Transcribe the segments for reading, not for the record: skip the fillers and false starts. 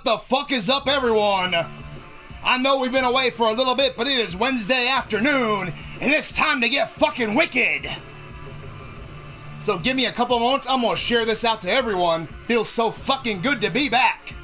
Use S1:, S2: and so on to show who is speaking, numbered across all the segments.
S1: What the fuck is up, everyone? I know we've been away for a little bit, but it is Wednesday afternoon, and it's time to get fucking wicked. So give me a couple moments, I'm gonna share this out to everyone. Feels so fucking good to be back.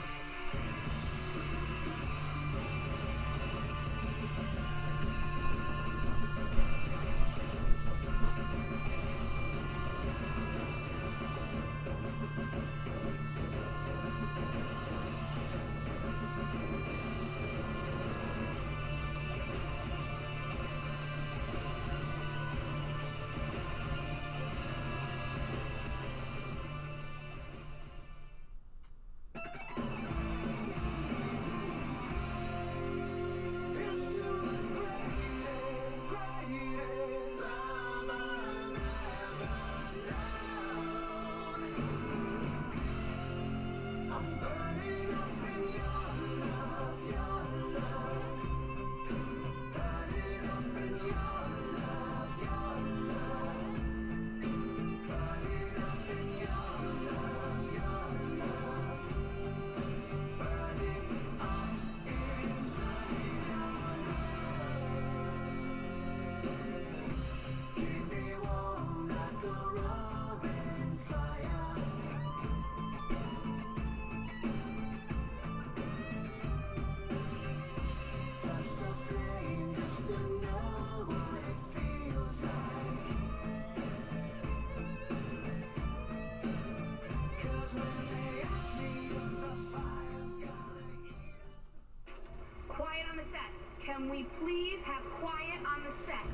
S2: Can we please have quiet on the set?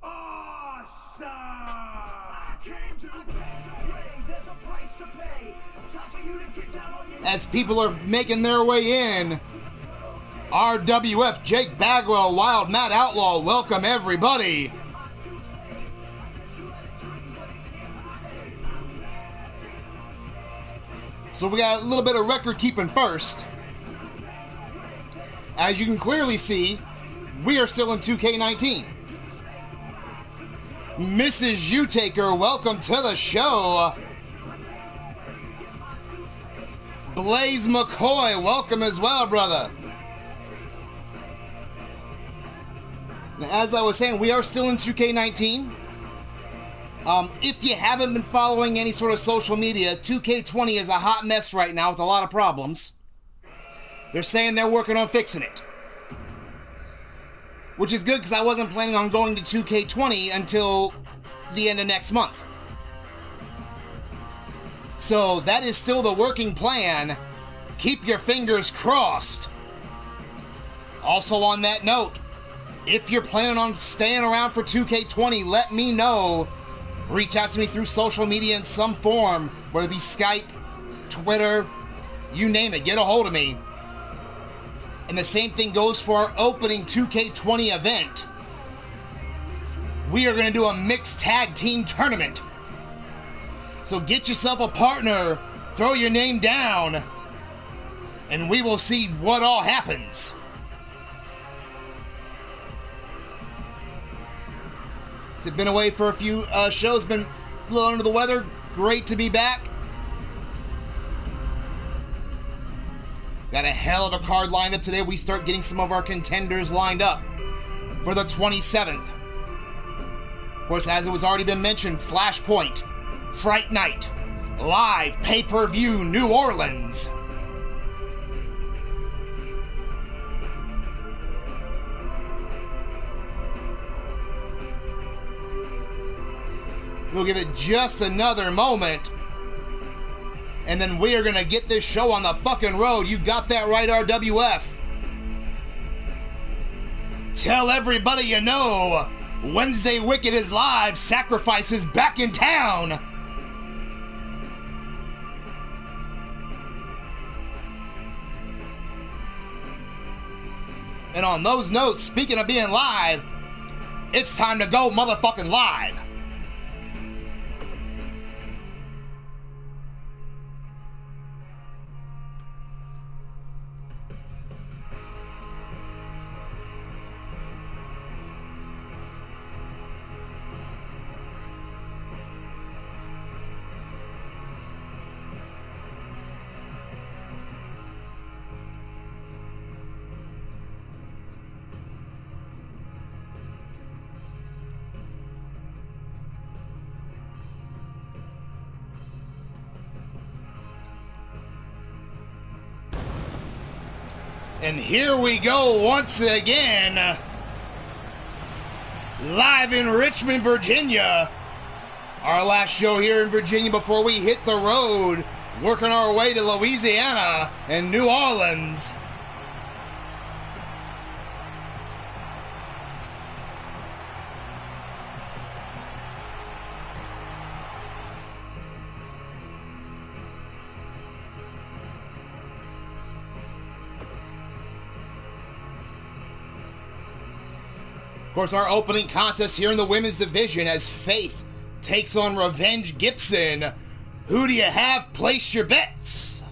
S3: Awesome! I came to play. There's a price to pay. Time for you to get down on your...
S1: As people are making their way in, RWF, Jake Bagwell, Wild Matt Outlaw, welcome everybody. So we got a little bit of record keeping first. As you can clearly see, we are still in 2K19. Mrs. U-Taker, welcome to the show. Blaze McCoy, welcome as well, brother. Now, as I was saying, we are still in 2K19. If you haven't been following any sort of social media, 2K20 is a hot mess right now with a lot of problems. They're saying they're working on fixing it. Which is good because I wasn't planning on going to 2K20 until the end of next month. So that is still the working plan. Keep your fingers crossed. Also on that note, if you're planning on staying around for 2K20, let me know. Reach out to me through social media in some form, whether it be Skype, Twitter, you name it, get a hold of me. And the same thing goes for our opening 2K20 event. We are going to do a mixed tag team tournament. So get yourself a partner, throw your name down, and we will see what all happens. So been away for a few shows, been a little under the weather. Great to be back. Got a hell of a card lined up today. We start getting some of our contenders lined up for the 27th. Of course, as it was already been mentioned, Flashpoint, Fright Night, live pay-per-view New Orleans. We'll give it just another moment, and then we are going to get this show on the fucking road. You got that right, RWF. Tell everybody you know, Wednesday Wicked is live, Sacrifice is back in town. And on those notes, speaking of being live, it's time to go motherfucking live. And here we go once again. Live in Richmond, Virginia. Our last show here in Virginia before we hit the road. Working our way to Louisiana and New Orleans. Of course, our opening contest here in the women's division as Faith takes on Revenge Gibson. Who do you have? Place your bets.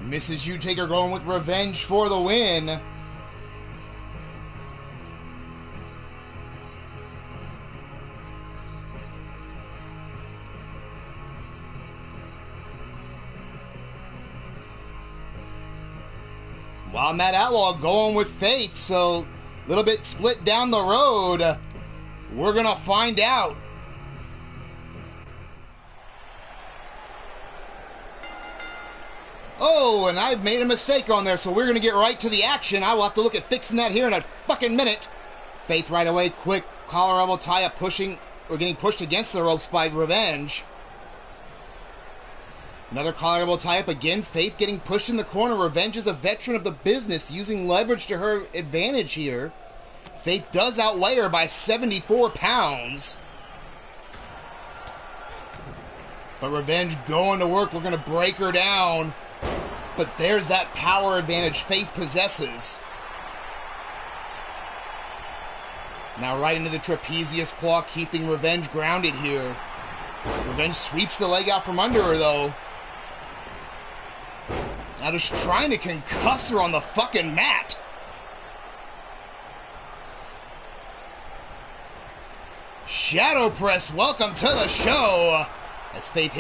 S1: Mrs. U-Taker going with Revenge for the win. While Matt Outlaw going with Faith, so a little bit split down the road. We're going to find out. Oh, and I've made a mistake on there, so we're going to get right to the action. I will have to look at fixing that here in a fucking minute. Faith right away, quick collar elbow tie-up, getting pushed against the ropes by Revenge. Another collar elbow tie-up again. Faith getting pushed in the corner. Revenge is a veteran of the business, using leverage to her advantage here. Faith does outweigh her by 74 pounds. But Revenge going to work. We're going to break her down. But there's that power advantage Faith possesses. Now right into the trapezius claw, keeping Revenge grounded here. Revenge sweeps the leg out from under her, though. Now just trying to concuss her on the fucking mat. Shadow Press, welcome to the show. As Faith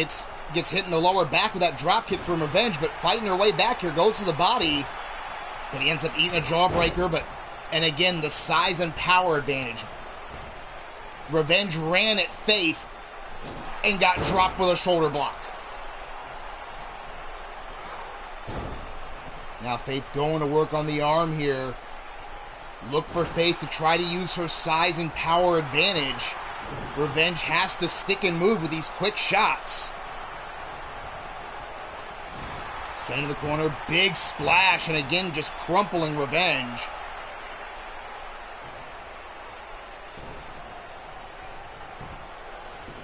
S1: gets hit in the lower back with that drop kick from Revenge, but fighting her way back here, goes to the body. But he ends up eating a jawbreaker, and again, the size and power advantage. Revenge ran at Faith and got dropped with a shoulder block. Now Faith going to work on the arm here. Look for Faith to try to use her size and power advantage. Revenge has to stick and move with these quick shots. Center of the corner, big splash, and again just crumpling Revenge.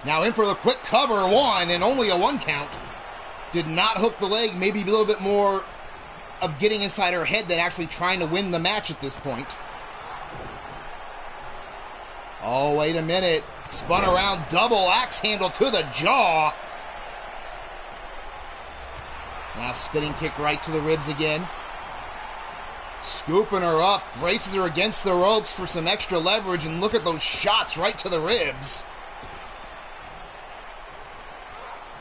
S1: Now in for the quick cover, one, and only a 1 count. Did not hook the leg, maybe a little bit more of getting inside her head than actually trying to win the match at this point. Oh, wait a minute. Spun around, double axe handle to the jaw. Now spinning kick right to the ribs again. Scooping her up, braces her against the ropes for some extra leverage, and look at those shots right to the ribs.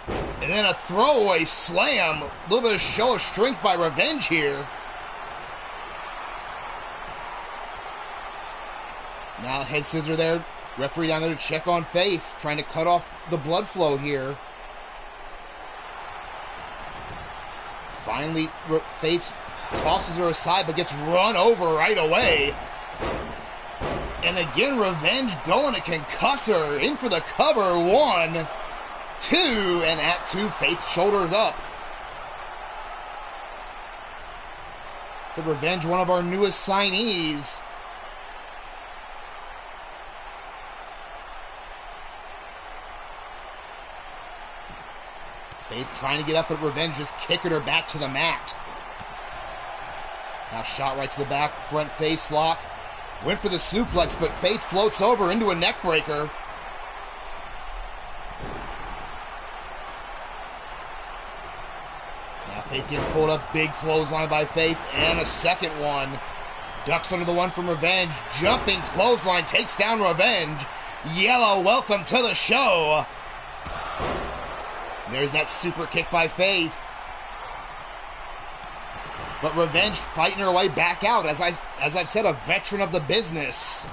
S1: And then a throwaway slam. A little bit of show of strength by Revenge here. Now head scissor there. Referee down there to check on Faith, trying to cut off the blood flow here. Finally, Faith tosses her aside, but gets run over right away. And again, Revenge going to concuss her. In for the cover. 1, 2, and at 2, Faith shoulders up. So Revenge, one of our newest signees. Faith trying to get up, but Revenge just kicking her back to the mat. Now shot right to the back, front face lock. Went for the suplex, but Faith floats over into a neck breaker. Now Faith getting pulled up, big clothesline by Faith, and a second one. Ducks under the one from Revenge. Jumping clothesline takes down Revenge. Yellow, welcome to the show. There's that super kick by Faith. But Revenge fighting her way back out. As I've said, a veteran of the business.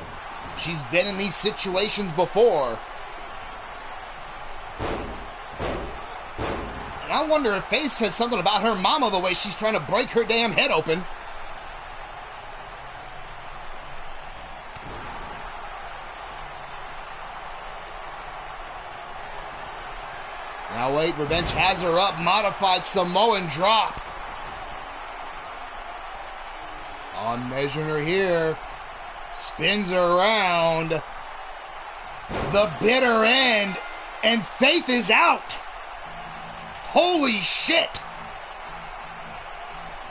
S1: She's been in these situations before. And I wonder if Faith said something about her mama the way she's trying to break her damn head open. Now wait, Revenge has her up. Modified Samoan drop. On measuring her here. Spins her around. The bitter end. And Faith is out. Holy shit.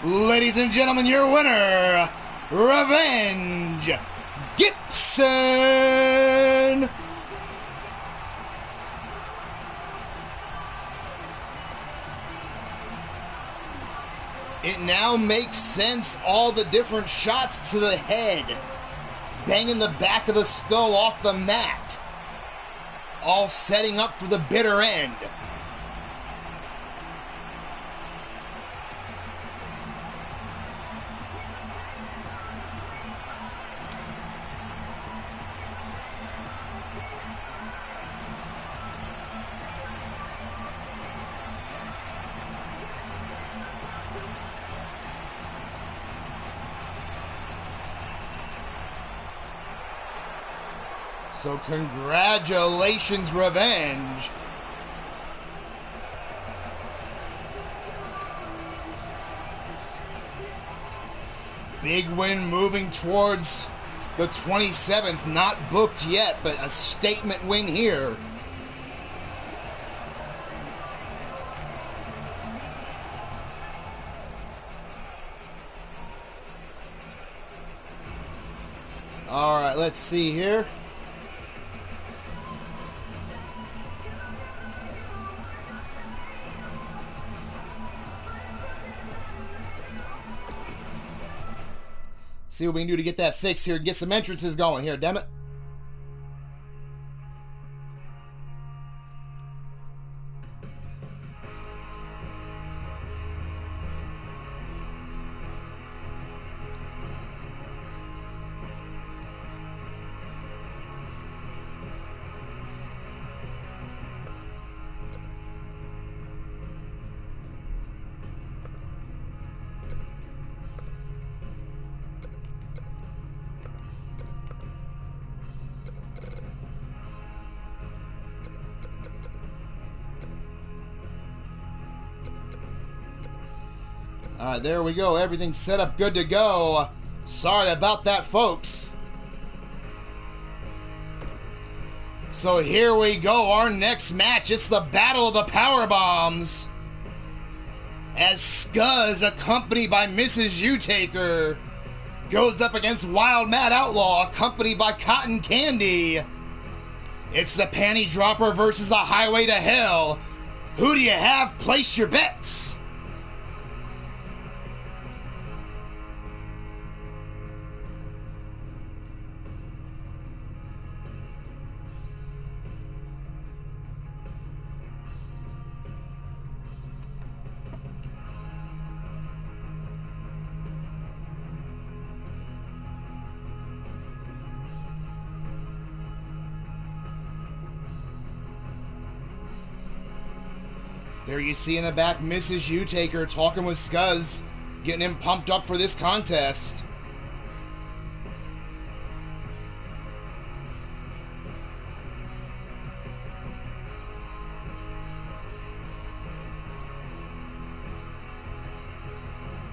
S1: Ladies and gentlemen, your winner, Revenge Gibson. It now makes sense, all the different shots to the head. Banging the back of the skull off the mat. All setting up for the bitter end. So congratulations, Revenge. Big win moving towards the 27th. Not booked yet, but a statement win here. All right, let's see here. See what we can do to get that fixed here and get some entrances going here, damn it. Alright, there we go. Everything's set up good to go. Sorry about that, folks. So here we go. Our next match. It's the Battle of the Power Bombs. As Scuzz, accompanied by Mrs. U-Taker, goes up against Wild Mad Outlaw, accompanied by Cotton Candy. It's the Panty Dropper versus the Highway to Hell. Who do you have? Place your bets. There you see in the back Mrs. U-Taker talking with Scuzz, getting him pumped up for this contest.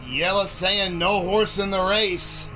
S1: Yella saying no horse in the race.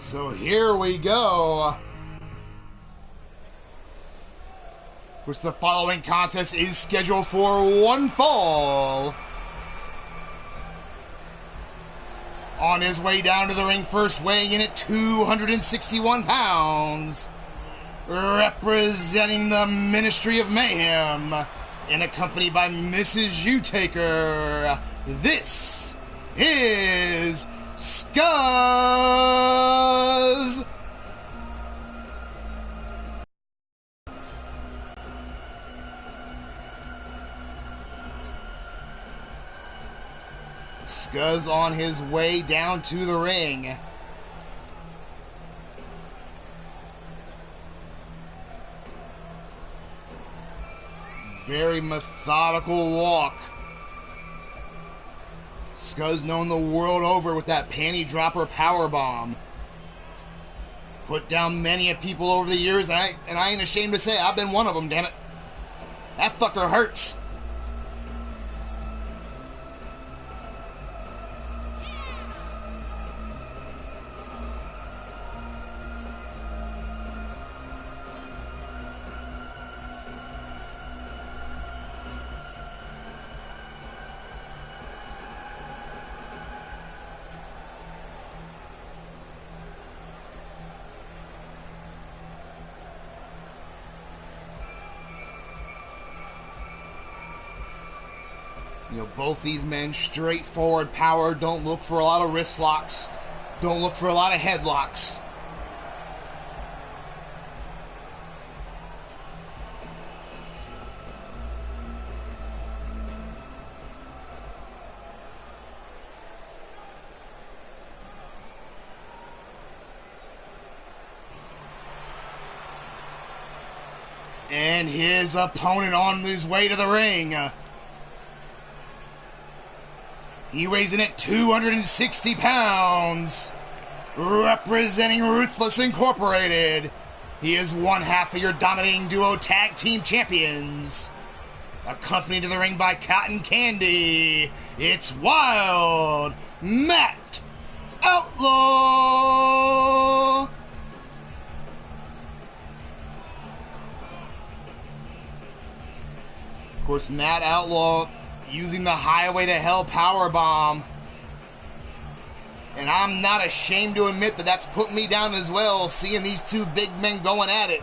S1: So here we go. Of course, the following contest is scheduled for one fall. On his way down to the ring first, weighing in at 261 pounds. Representing the Ministry of Mayhem, and accompanied by Mrs. U-Taker, this is Scuzz! Scuzz on his way down to the ring. Very methodical walk. Scuzz known the world over with that panty dropper powerbomb. Put down many of people over the years, and I ain't ashamed to say I've been one of them, damn it. That fucker hurts. You know, both these men, straightforward power, don't look for a lot of wrist locks, don't look for a lot of headlocks. And his opponent on his way to the ring. He weighs in at 260 pounds. Representing Ruthless Incorporated, he is one half of your dominating duo tag team champions. Accompanied to the ring by Cotton Candy, it's Wild Matt Outlaw. Of course, Matt Outlaw using the Highway to Hell powerbomb. And I'm not ashamed to admit that that's put me down as well, seeing these two big men going at it.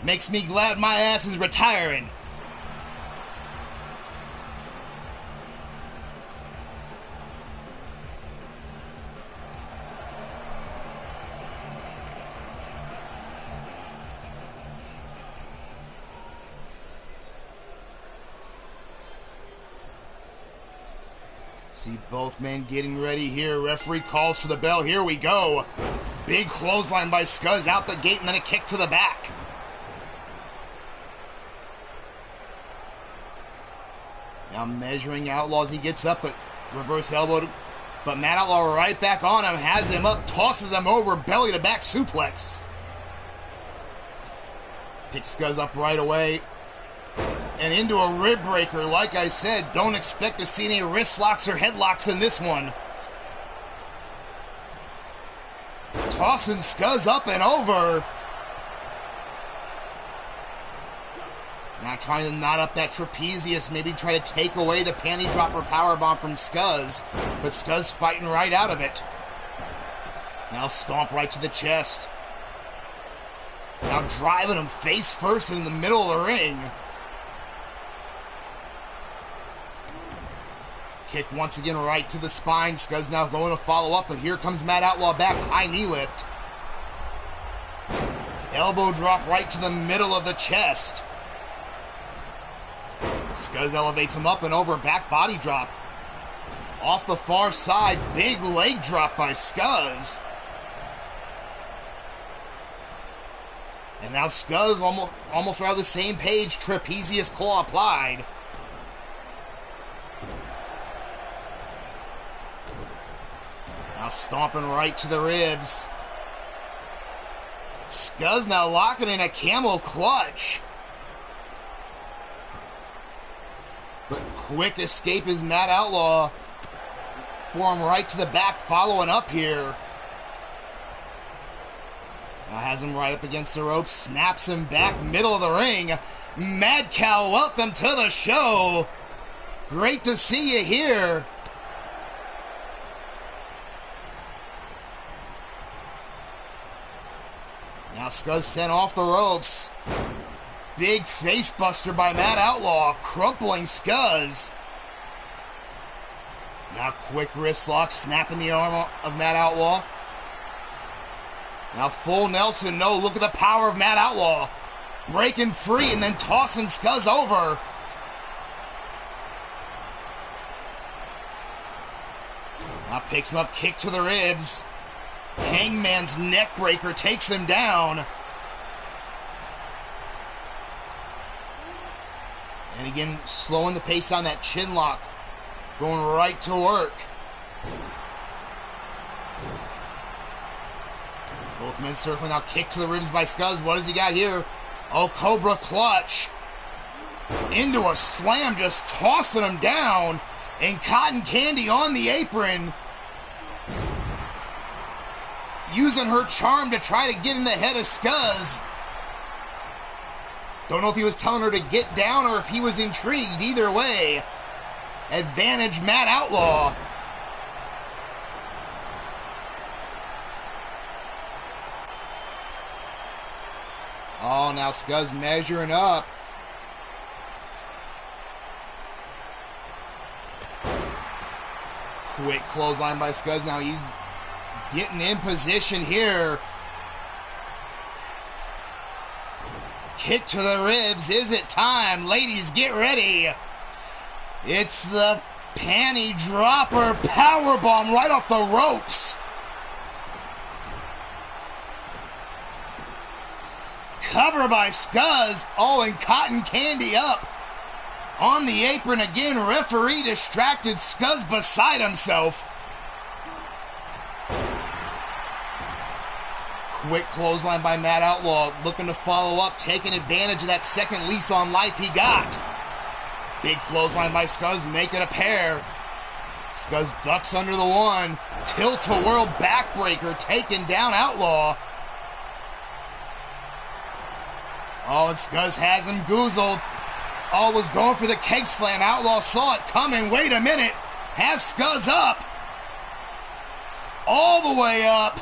S1: Makes me glad my ass is retiring. See both men getting ready here. Referee calls for the bell. Here we go. Big clothesline by Scuzz out the gate and then a kick to the back. Now measuring Outlaw as he gets up, but reverse elbow. But Matt Outlaw right back on him, has him up, tosses him over, belly to back suplex. Picks Scuzz up right away. And into a rib breaker. Like I said, don't expect to see any wrist locks or headlocks in this one. Tossing Scuzz up and over. Now trying to knot up that trapezius, maybe try to take away the panty dropper powerbomb from Scuzz. But Scuzz fighting right out of it. Now stomp right to the chest. Now driving him face first in the middle of the ring. Kick once again right to the spine. Scuzz now going to follow up, but here comes Matt Outlaw back. High knee lift. Elbow drop right to the middle of the chest. Scuzz elevates him up and over. Back body drop. Off the far side. Big leg drop by Scuzz. And now Scuzz almost around the same page. Trapezius claw applied. Now stomping right to the ribs. Scuzz now locking in a camel clutch. But quick escape is Matt Outlaw. Form right to the back, following up here. Now has him right up against the ropes, snaps him back, middle of the ring. Mad Cow, welcome to the show. Great to see you here. Now Scuzz sent off the ropes. Big face buster by Matt Outlaw, crumpling Scuzz. Now quick wrist lock, snapping the arm of Matt Outlaw. Now full Nelson, no, look at the power of Matt Outlaw. Breaking free and then tossing Scuzz over. Now picks him up, kick to the ribs. Hangman's neck breaker takes him down. And again, slowing the pace down, that chin lock. Going right to work. Both men circling now, kick to the ribs by Scuzz. What does he got here? Oh, Cobra clutch. Into a slam, just tossing him down. And Cotton Candy on the apron. Using her charm to try to get in the head of Scuzz. Don't know if he was telling her to get down or if he was intrigued. Either way, advantage Matt Outlaw. Oh, now Scuzz measuring up. Quick clothesline by Scuzz. Now he's getting in position here. Kick to the ribs. Is it time? Ladies, get ready. It's the panty dropper powerbomb right off the ropes. Cover by Scuzz. Oh, and Cotton Candy up. On the apron again. Referee distracted. Scuzz beside himself. Quick clothesline by Matt Outlaw, looking to follow up, taking advantage of that second lease on life he got. Big clothesline by Scuzz, make it a pair. Scuzz ducks under the one. Tilt-a-whirl backbreaker, taking down Outlaw. Oh, and Scuzz has him goozled. Oh, was going for the keg slam. Outlaw saw it coming. Wait a minute. Has Scuzz up. All the way up.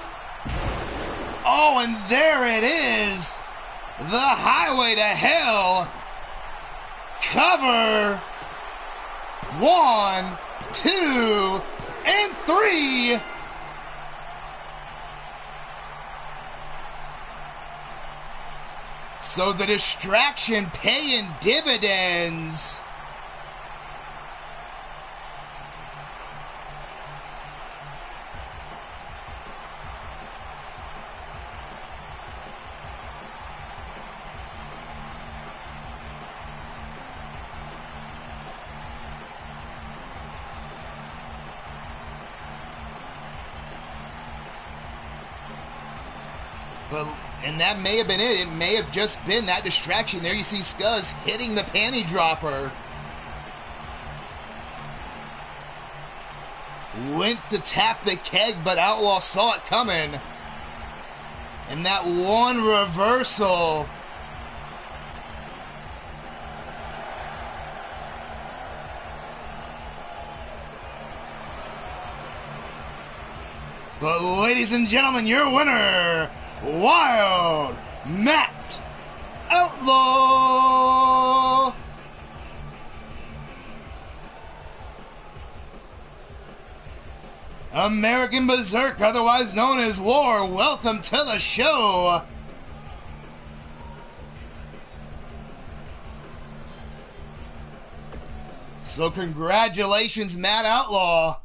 S1: Oh, and there it is. The highway to hell. Cover. 1, 2, and 3. So the distraction paying dividends. And that may have been it. It may have just been that distraction. There you see Scuzz hitting the panty dropper. Went to tap the keg, but Outlaw saw it coming. And that one reversal. But ladies and gentlemen, your winner, Wild Matt Outlaw. American Berserk, otherwise known as War, welcome to the show. So congratulations, Matt Outlaw.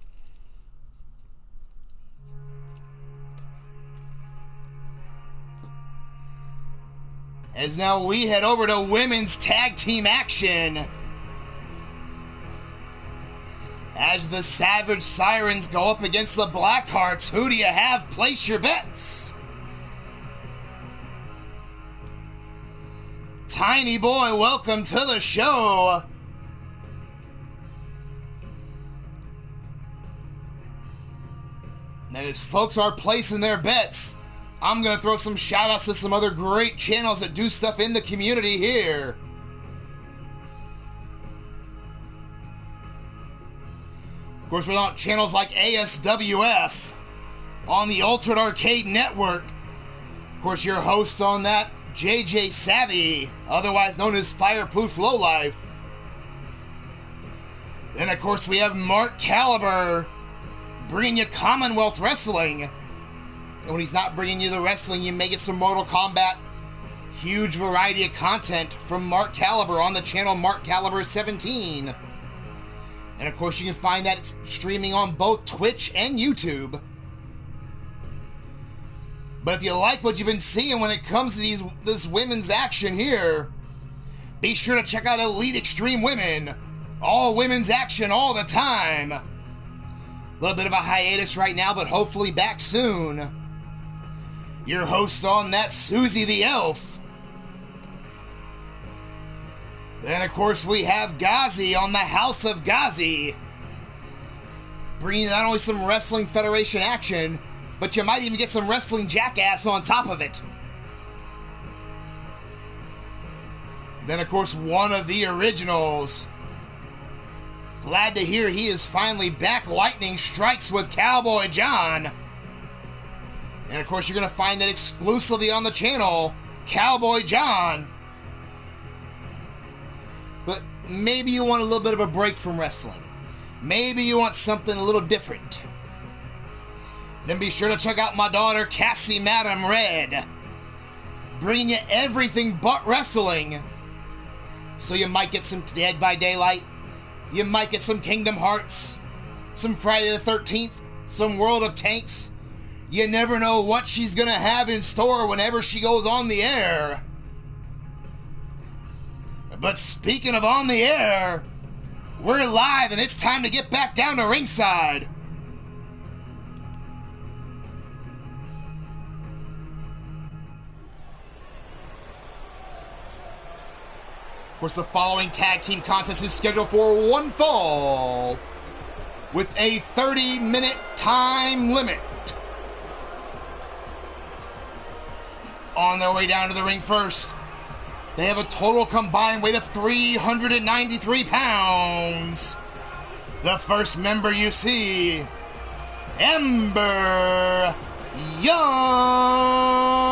S1: As now we head over to women's tag team action. As the Savage Sirens go up against the Blackhearts, who do you have? Place your bets. Tiny Boy, welcome to the show. And as folks are placing their bets, I'm going to throw some shout outs to some other great channels that do stuff in the community here. Of course, we're on channels like ASWF on the Altered Arcade Network. Of course, your host on that, JJ Savvy, otherwise known as Fireproof Lowlife. Then, of course, we have Mark Caliber bringing you Commonwealth Wrestling. And when he's not bringing you the wrestling, you may get some Mortal Kombat. Huge variety of content from Mark Caliber on the channel Mark Caliber 17. And of course, you can find that streaming on both Twitch and YouTube. But if you like what you've been seeing when it comes to this women's action here, be sure to check out Elite Extreme Women. All women's action all the time. A little bit of a hiatus right now, but hopefully back soon. Your host on that, Susie the Elf. Then, of course, we have Ghazi on the House of Ghazi, bringing not only some Wrestling Federation action, but you might even get some Wrestling Jackass on top of it. Then, of course, one of the originals. Glad to hear he is finally back. Lightning Strikes with Cowboy John. And, of course, you're going to find that exclusively on the channel, Cowboy John. But maybe you want a little bit of a break from wrestling. Maybe you want something a little different. Then be sure to check out my daughter, Cassie Madam Red, bringing you everything but wrestling. So you might get some Dead by Daylight, you might get some Kingdom Hearts, some Friday the 13th, some World of Tanks. You never know what she's gonna have in store whenever she goes on the air. But speaking of on the air, we're live and it's time to get back down to ringside. Of course, the following tag team contest is scheduled for one fall with a 30-minute time limit. On their way down to the ring first, they have a total combined weight of 393 pounds. The first member you see, Ember Young.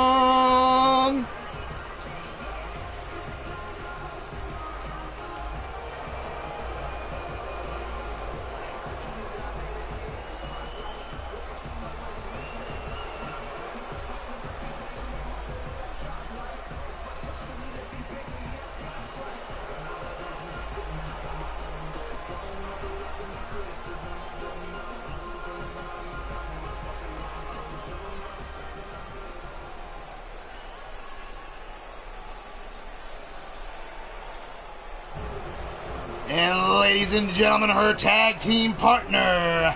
S1: And ladies and gentlemen, her tag team partner,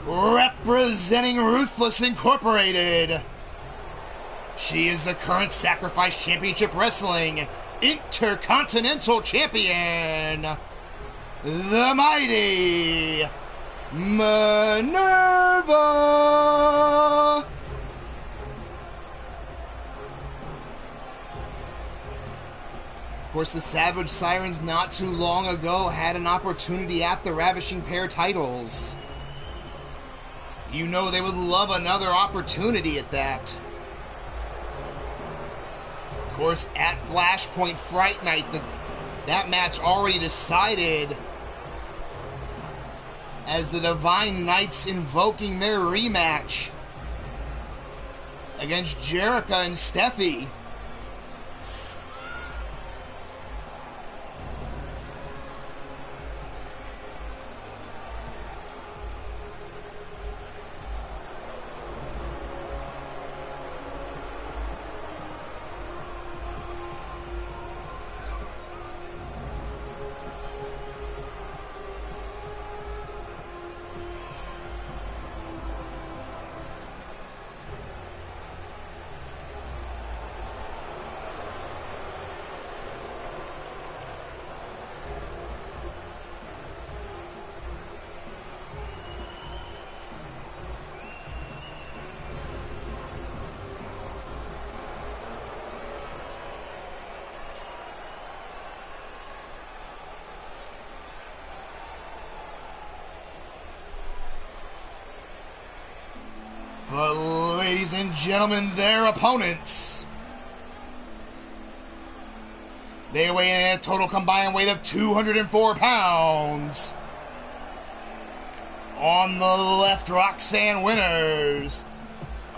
S1: representing Ruthless Incorporated, she is the current Sacrifice Championship Wrestling Intercontinental Champion, the mighty Minerva. Of course, the Savage Sirens not too long ago had an opportunity at the Ravishing Pair titles. You know they would love another opportunity at that. Of course, at Flashpoint Fright Night, that match already decided, as the Divine Knights invoking their rematch against Jerica and Steffi. But ladies and gentlemen, their opponents. They weigh in a total combined weight of 204 pounds. On the left, Roxanne Winters.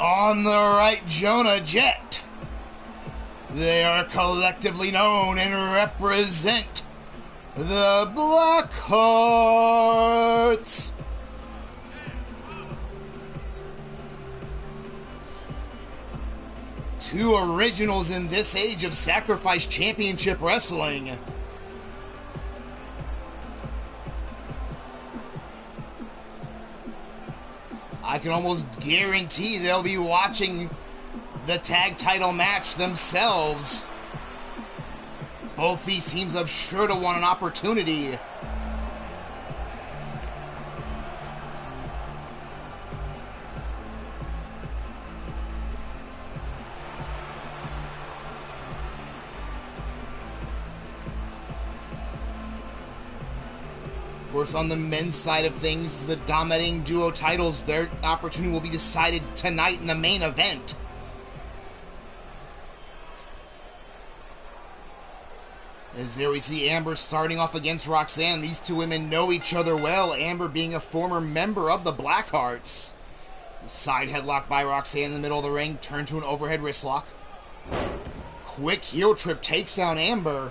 S1: On the right, Jonah Jet. They are collectively known and represent the Blackhearts. Two originals in this age of Sacrifice Championship Wrestling. I can almost guarantee they'll be watching the tag title match themselves. Both these teams have sure to want an opportunity. Of course, on the men's side of things, the dominating duo titles, their opportunity will be decided tonight in the main event. As there we see Amber starting off against Roxanne. These two women know each other well, Amber being a former member of the Blackhearts. The side headlock by Roxanne in the middle of the ring, turned to an overhead wristlock. Quick heel trip takes down Amber.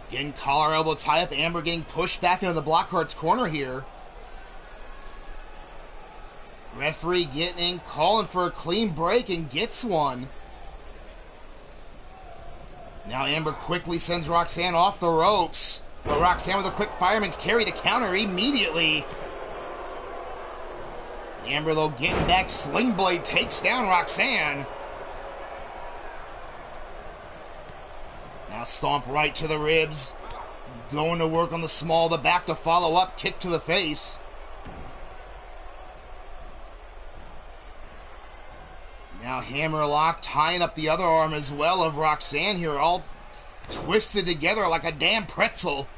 S1: Getting collar elbow tie up, Amber getting pushed back into the Blackhearts corner here. Referee getting in, calling for a clean break, and gets one. Now Amber quickly sends Roxanne off the ropes. But Roxanne with a quick fireman's carry to counter immediately. Amber, though, getting back. Sling Blade takes down Roxanne. Now stomp right to the ribs. Going to work on the small of the back to follow up. Kick to the face. Now hammerlock, tying up the other arm as well of Roxanne here, all twisted together like a damn pretzel.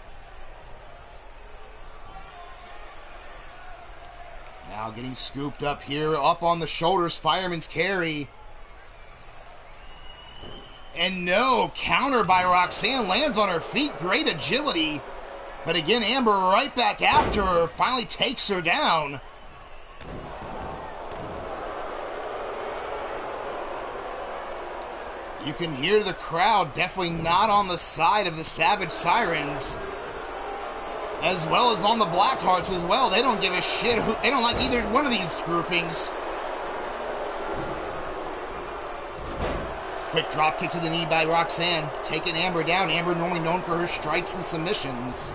S1: Now getting scooped up here, up on the shoulders, fireman's carry. And no, counter by Roxanne, lands on her feet, great agility. But again, Amber right back after her, finally takes her down. You can hear the crowd definitely not on the side of the Savage Sirens. As well as on the Blackhearts as well. They don't give a shit. They don't like either one of these groupings. Quick drop kick to the knee by Roxanne. Taking Amber down. Amber normally known for her strikes and submissions.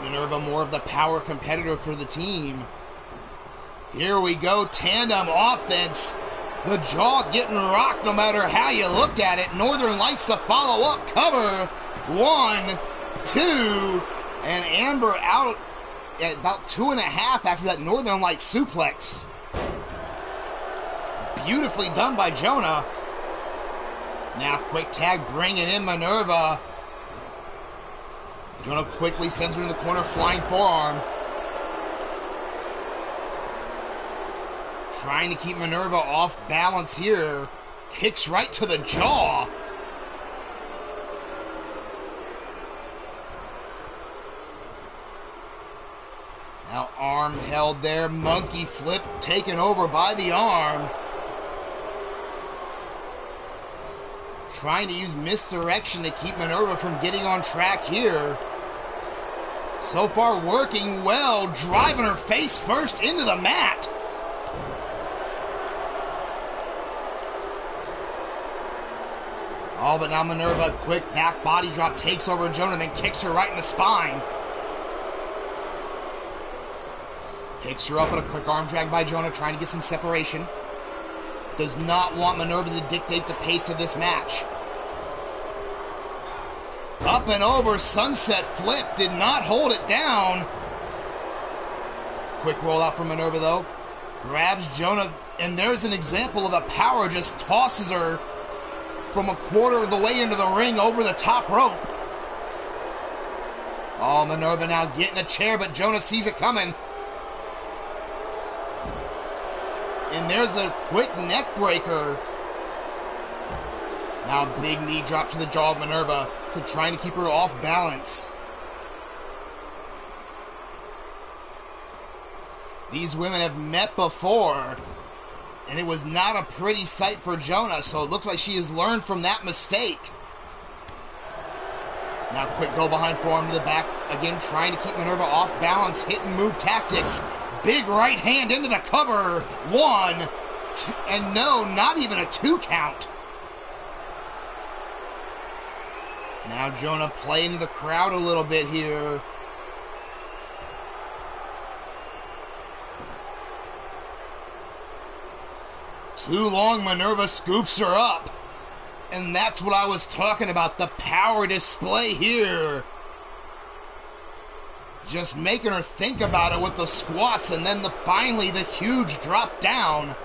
S1: Minerva more of the power competitor for the team. Here we go, tandem offense. The jaw getting rocked no matter how you look at it. Northern Lights to follow up, cover. 1, 2, and Amber out at about 2.5 after that Northern Lights suplex. Beautifully done by Jonah. Now quick tag bringing in Minerva. Jonah quickly sends her in the corner, flying forearm. Trying to keep Minerva off balance here. Kicks right to the jaw. Now arm held there. Monkey flip taken over by the arm. Trying to use misdirection to keep Minerva from getting on track here. So far working well. Driving her face first into the mat. Oh, but now Minerva, quick back body drop, takes over Jonah, then kicks her right in the spine. Picks her up at a quick arm drag by Jonah, trying to get some separation. Does not want Minerva to dictate the pace of this match. Up and over, sunset flip, did not hold it down. Quick rollout from Minerva, though. Grabs Jonah, and there's an example of the power, just tosses her from a quarter of the way into the ring over the top rope. Oh, Minerva now getting a chair, but Jonah sees it coming. And there's a quick neck breaker. Now big knee drop to the jaw of Minerva, so trying to keep her off balance. These women have met before, and it was not a pretty sight for Jonah, so it looks like she has learned from that mistake. Now quick go behind forearm to the back, again trying to keep Minerva off balance, hit and move tactics. Big right hand into the cover. 1, 2, and no, not even a 2 count. Now Jonah playing the crowd a little bit here. Too long, Minerva scoops her up. And that's what I was talking about, the power display here. Just making her think about it with the squats and then finally the huge drop down.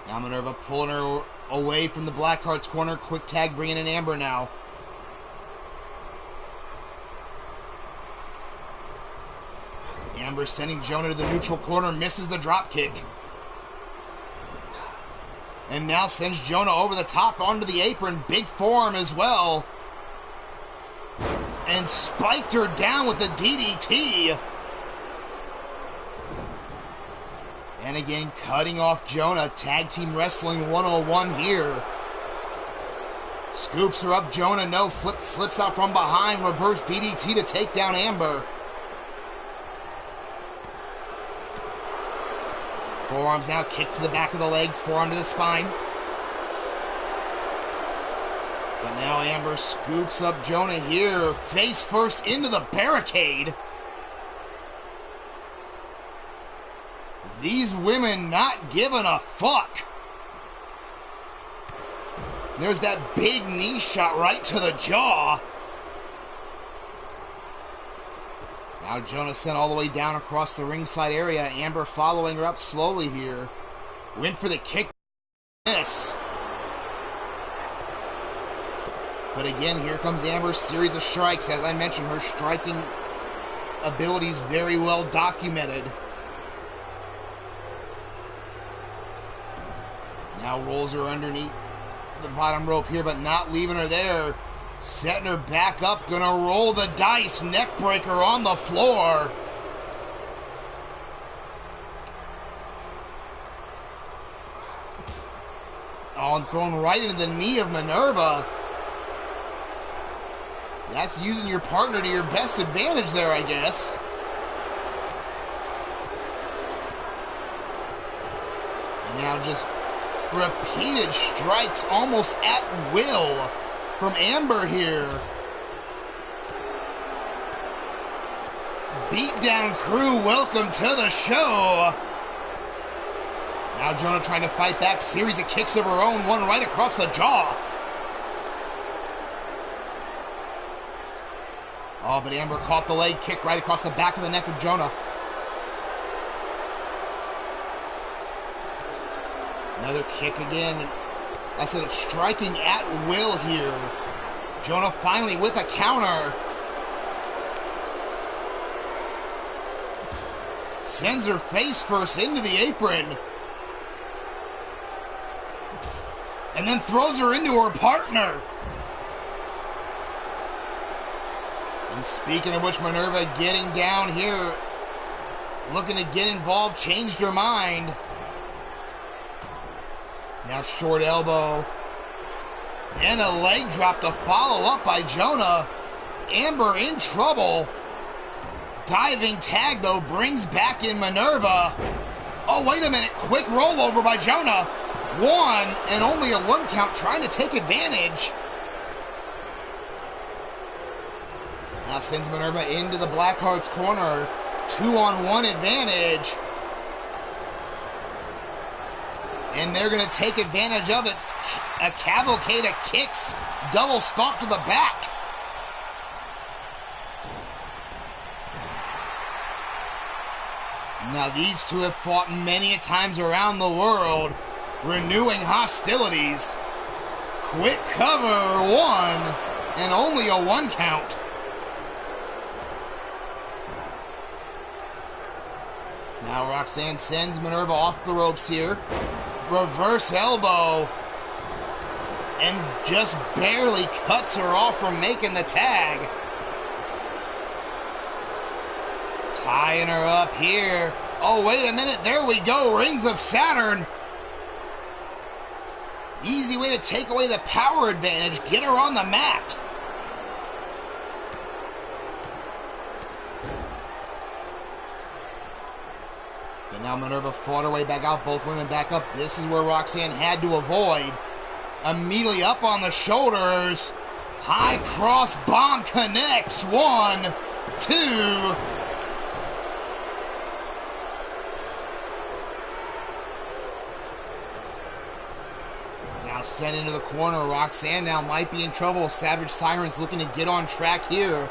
S1: Now Minerva pulling her away from the Blackheart's corner. Quick tag bringing in Amber now. Amber sending Jonah to the neutral corner, misses the drop kick. And now sends Jonah over the top onto the apron, big forearm as well. And spiked her down with a DDT. And again, cutting off Jonah. Tag Team Wrestling 101 here. Scoops her up, Jonah, no, slips out from behind, reverse DDT to take down Amber. Forearms now, kick to the back of the legs, forearm to the spine. But now Amber scoops up Jonah here, face first into the barricade. These women not giving a fuck. There's that big knee shot right to the jaw. Now Jonah sent all the way down across the ringside area. Amber following her up slowly here. Went for the kick. Miss. But again, here comes Amber's series of strikes. As I mentioned, her striking abilities very well documented. Now rolls her underneath the bottom rope here, but not leaving her there. Setting her back up, gonna roll the dice. Neck breaker on the floor. Oh, and thrown right into the knee of Minerva. That's using your partner to your best advantage there, I guess. And now just repeated strikes almost at will from Amber here. Beatdown crew, welcome to the show. Now Jonah trying to fight back. Series of kicks of her own. One right across the jaw. Oh, but Amber caught the leg kick right across the back of the neck of Jonah. Another kick again. I said it's striking at will here. Jonah finally with a counter. Sends her face first into the apron. And then throws her into her partner. And speaking of which, Minerva getting down here, looking to get involved, changed her mind. Now short elbow. And a leg drop to follow up by Jonah. Amber in trouble. Diving tag, though, brings back in Minerva. Oh, wait a minute. Quick rollover by Jonah. 1, and only a 1 count, trying to take advantage. Now sends Minerva into the Blackheart's corner. 2-on-1 advantage. And they're going to take advantage of it. A cavalcade of kicks. Double stomp to the back. Now these two have fought many a times around the world, renewing hostilities. Quick cover, 1, and only a 1 count. Now Roxanne sends Minerva off the ropes here. Reverse elbow. And just barely cuts her off from making the tag. Tying her up here. Oh, wait a minute. There we go. Rings of Saturn. Easy way to take away the power advantage. Get her on the mat. And now Minerva fought her way back out. Both women back up. This is where Roxanne had to avoid. Immediately up on the shoulders. High cross bomb connects. 1, 2. Now sent into the corner. Roxanne now might be in trouble. Savage Sirens looking to get on track here.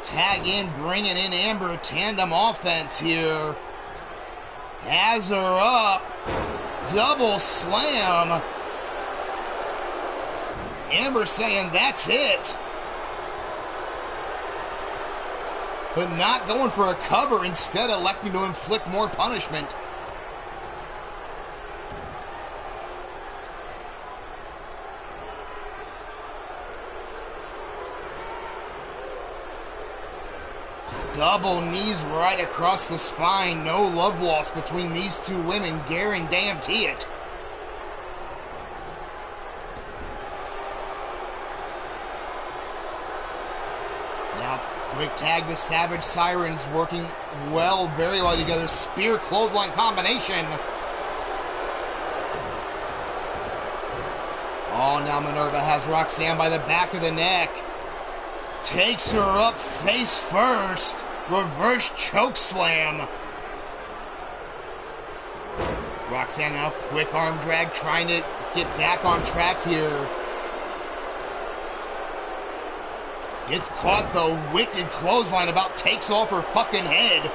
S1: Tag in, bringing in Amber. Tandem offense here. Has her up. Double slam. Amber saying that's it. But not going for a cover, instead electing to inflict more punishment. Double knees right across the spine. No love lost between these two women. Guarantee it. Now, quick tag to Savage Sirens, working well, very well together. Spear clothesline combination. Oh, now Minerva has Roxanne by the back of the neck. Takes her up face first. Reverse choke slam. Roxanne now quick arm drag, trying to get back on track here. Gets caught, the wicked clothesline about takes off her fucking head.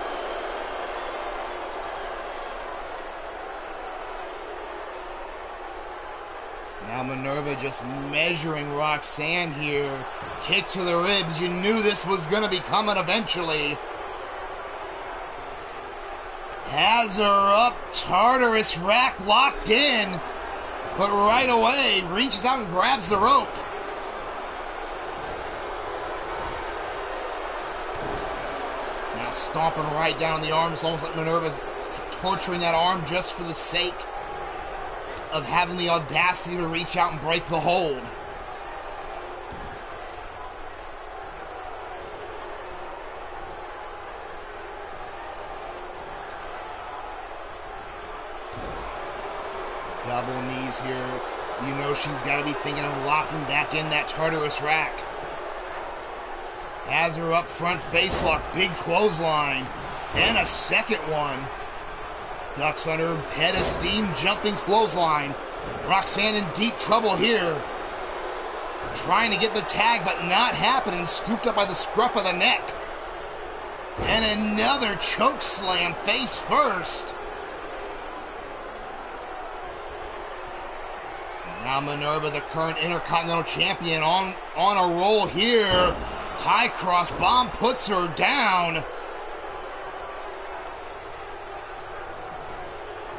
S1: Now Minerva just measuring Roxanne here. Kick to the ribs. You knew this was going to be coming eventually. Has her up. Tartarus rack locked in. But right away, reaches out and grabs the rope. Now stomping right down the arm. It's almost like Minerva torturing that arm just for the sake of having the audacity to reach out and break the hold. Double knees here. You know she's got to be thinking of locking back in that Tartarus rack. Has her up front face lock. Big clothesline. And a second one. Ducks under head of steam, jumping clothesline. Roxanne in deep trouble here. Trying to get the tag, but not happening. Scooped up by the scruff of the neck. And another choke slam face first. Now Minerva, the current Intercontinental Champion, on a roll here. High cross bomb puts her down.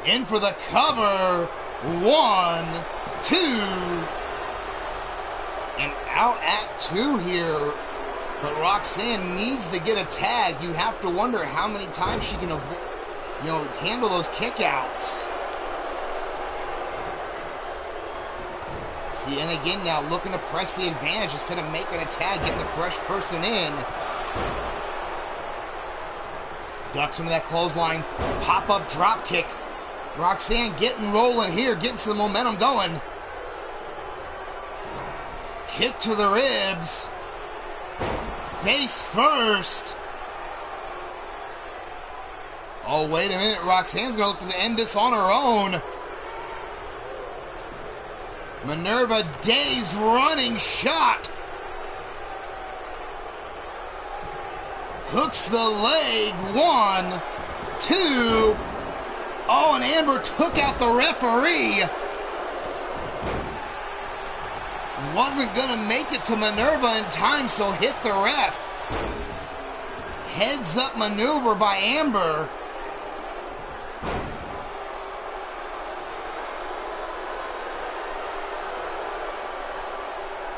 S1: In for the cover. 1, 2. And out at 2 here. But Roxanne needs to get a tag. You have to wonder how many times she can handle those kickouts. See, and again now looking to press the advantage instead of making a tag, getting the fresh person in. Ducks into that clothesline. Pop-up drop kick. Roxanne getting rolling here, getting some momentum going. Kick to the ribs. Face first. Oh, wait a minute. Roxanne's going to look to end this on her own. Minerva dazed running shot. Hooks the leg. 1, 2. Oh, and Amber took out the referee. Wasn't gonna make it to Minerva in time, so hit the ref. Heads up maneuver by Amber.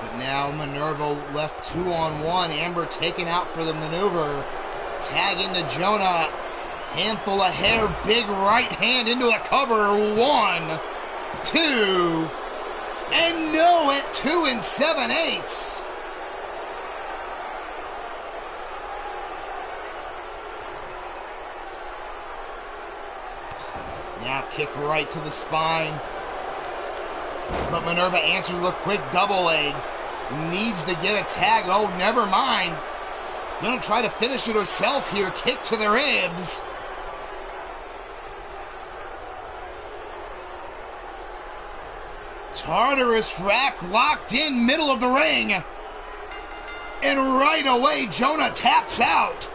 S1: But now Minerva left 2-on-1. Amber taken out for the maneuver. Tag into Jonah. Handful of hair, big right hand into the cover. 1, 2, and no at 2 7/8. Now kick right to the spine. But Minerva answers with a quick double leg. Needs to get a tag. Oh, never mind. Gonna try to finish it herself here. Kick to the ribs. Tartarus rack locked in middle of the ring. And right away, Jonah taps out.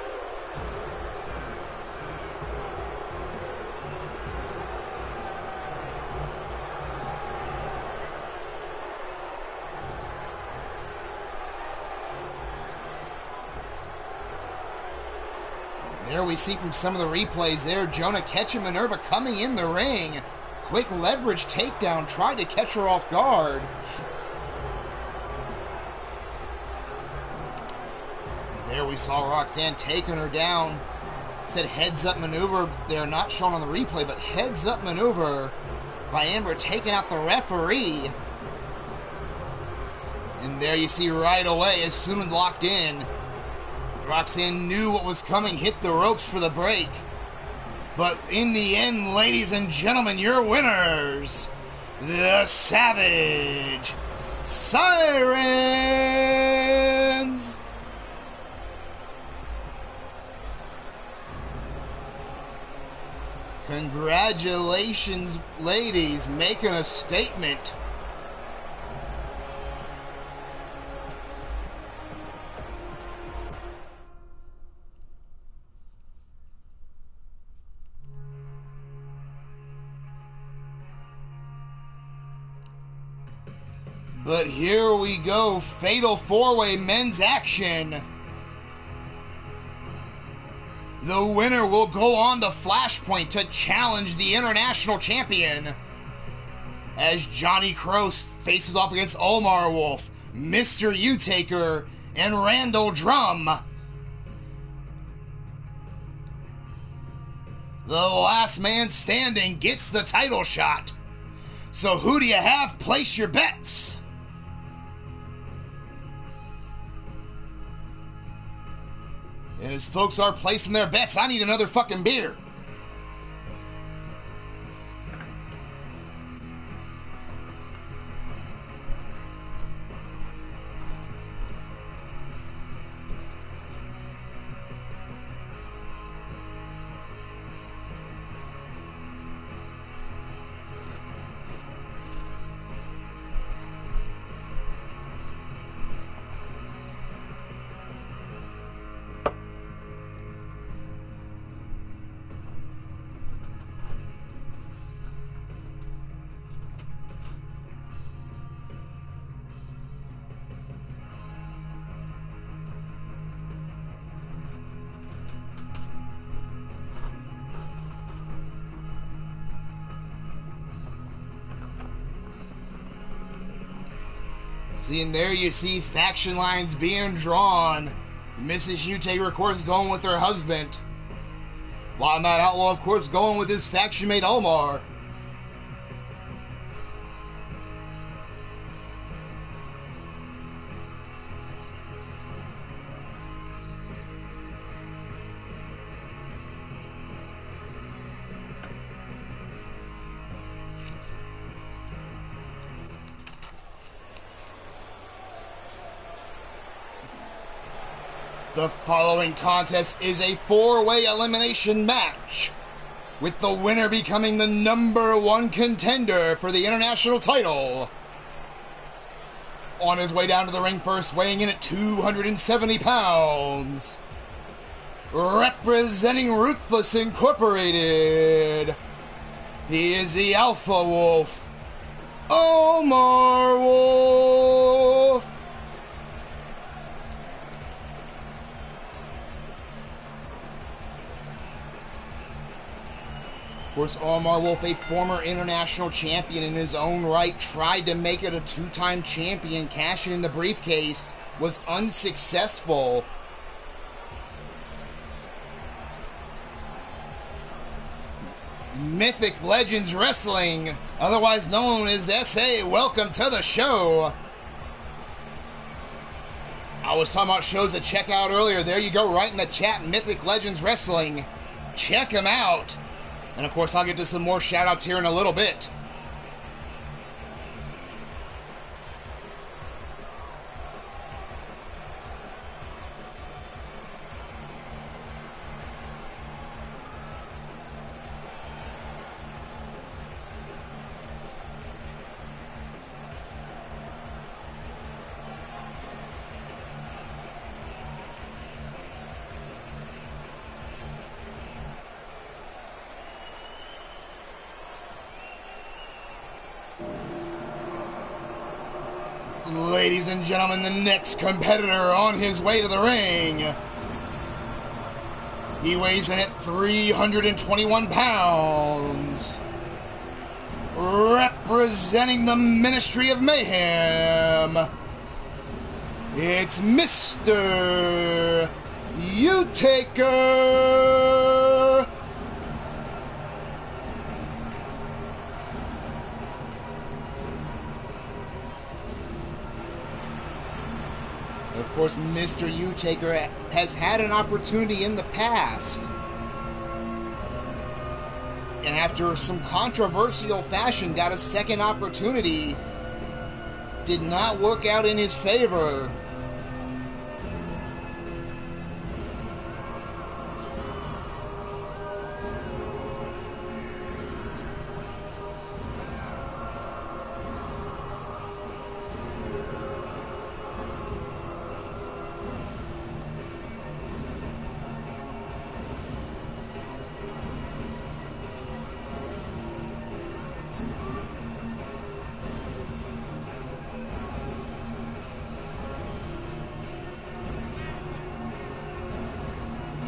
S1: There we see from some of the replays there, Jonah catching Minerva coming in the ring. Quick leverage takedown, tried to catch her off guard. There we saw Roxanne taking her down. Said heads up maneuver. They're not shown on the replay, but heads up maneuver by Amber taking out the referee. And there you see right away, as soon as locked in, Roxanne knew what was coming, hit the ropes for the break. But in the end, ladies and gentlemen, your winners, the Savage Sirens. Congratulations, ladies, making a statement. But here we go, Fatal 4-Way men's action. The winner will go on to Flashpoint to challenge the international champion as Johnny Cross faces off against Omar Wolf, Mr. U-Taker, and Randall Drum. The last man standing gets the title shot. So who do you have? Place your bets. And as folks are placing their bets, I need another fucking beer. See, and there you see faction lines being drawn. Mrs. U-Taker, of course, going with her husband. While Matt Outlaw, of course, going with his faction mate Omar. The following contest is a 4-way elimination match, with the winner becoming the #1 contender for the international title. On his way down to the ring first, weighing in at 270 pounds, representing Ruthless Incorporated, he is the Alpha Wolf, Omar Wolf. course, Omar Wolf, a former international champion in his own right, tried to make it a two-time champion, cashing in the briefcase, was unsuccessful. Mythic Legends Wrestling, otherwise known as SA, welcome to the show. I was talking about shows to check out earlier. There you go, right in the chat, Mythic Legends Wrestling. Check them out. And of course, I'll get to some more shout-outs here in a little bit. Ladies and gentlemen, the next competitor on his way to the ring. He weighs in at 321 pounds. Representing the Ministry of Mayhem, it's Mr. Utaker. Of course, Mr. Utaker has had an opportunity in the past. And after some controversial fashion, got a second opportunity. Did not work out in his favor.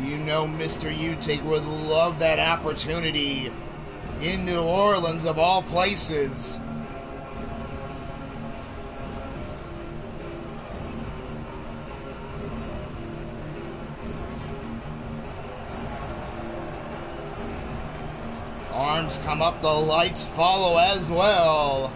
S1: You know Mr. Utaker would love that opportunity in New Orleans of all places. Arms come up, the lights follow as well.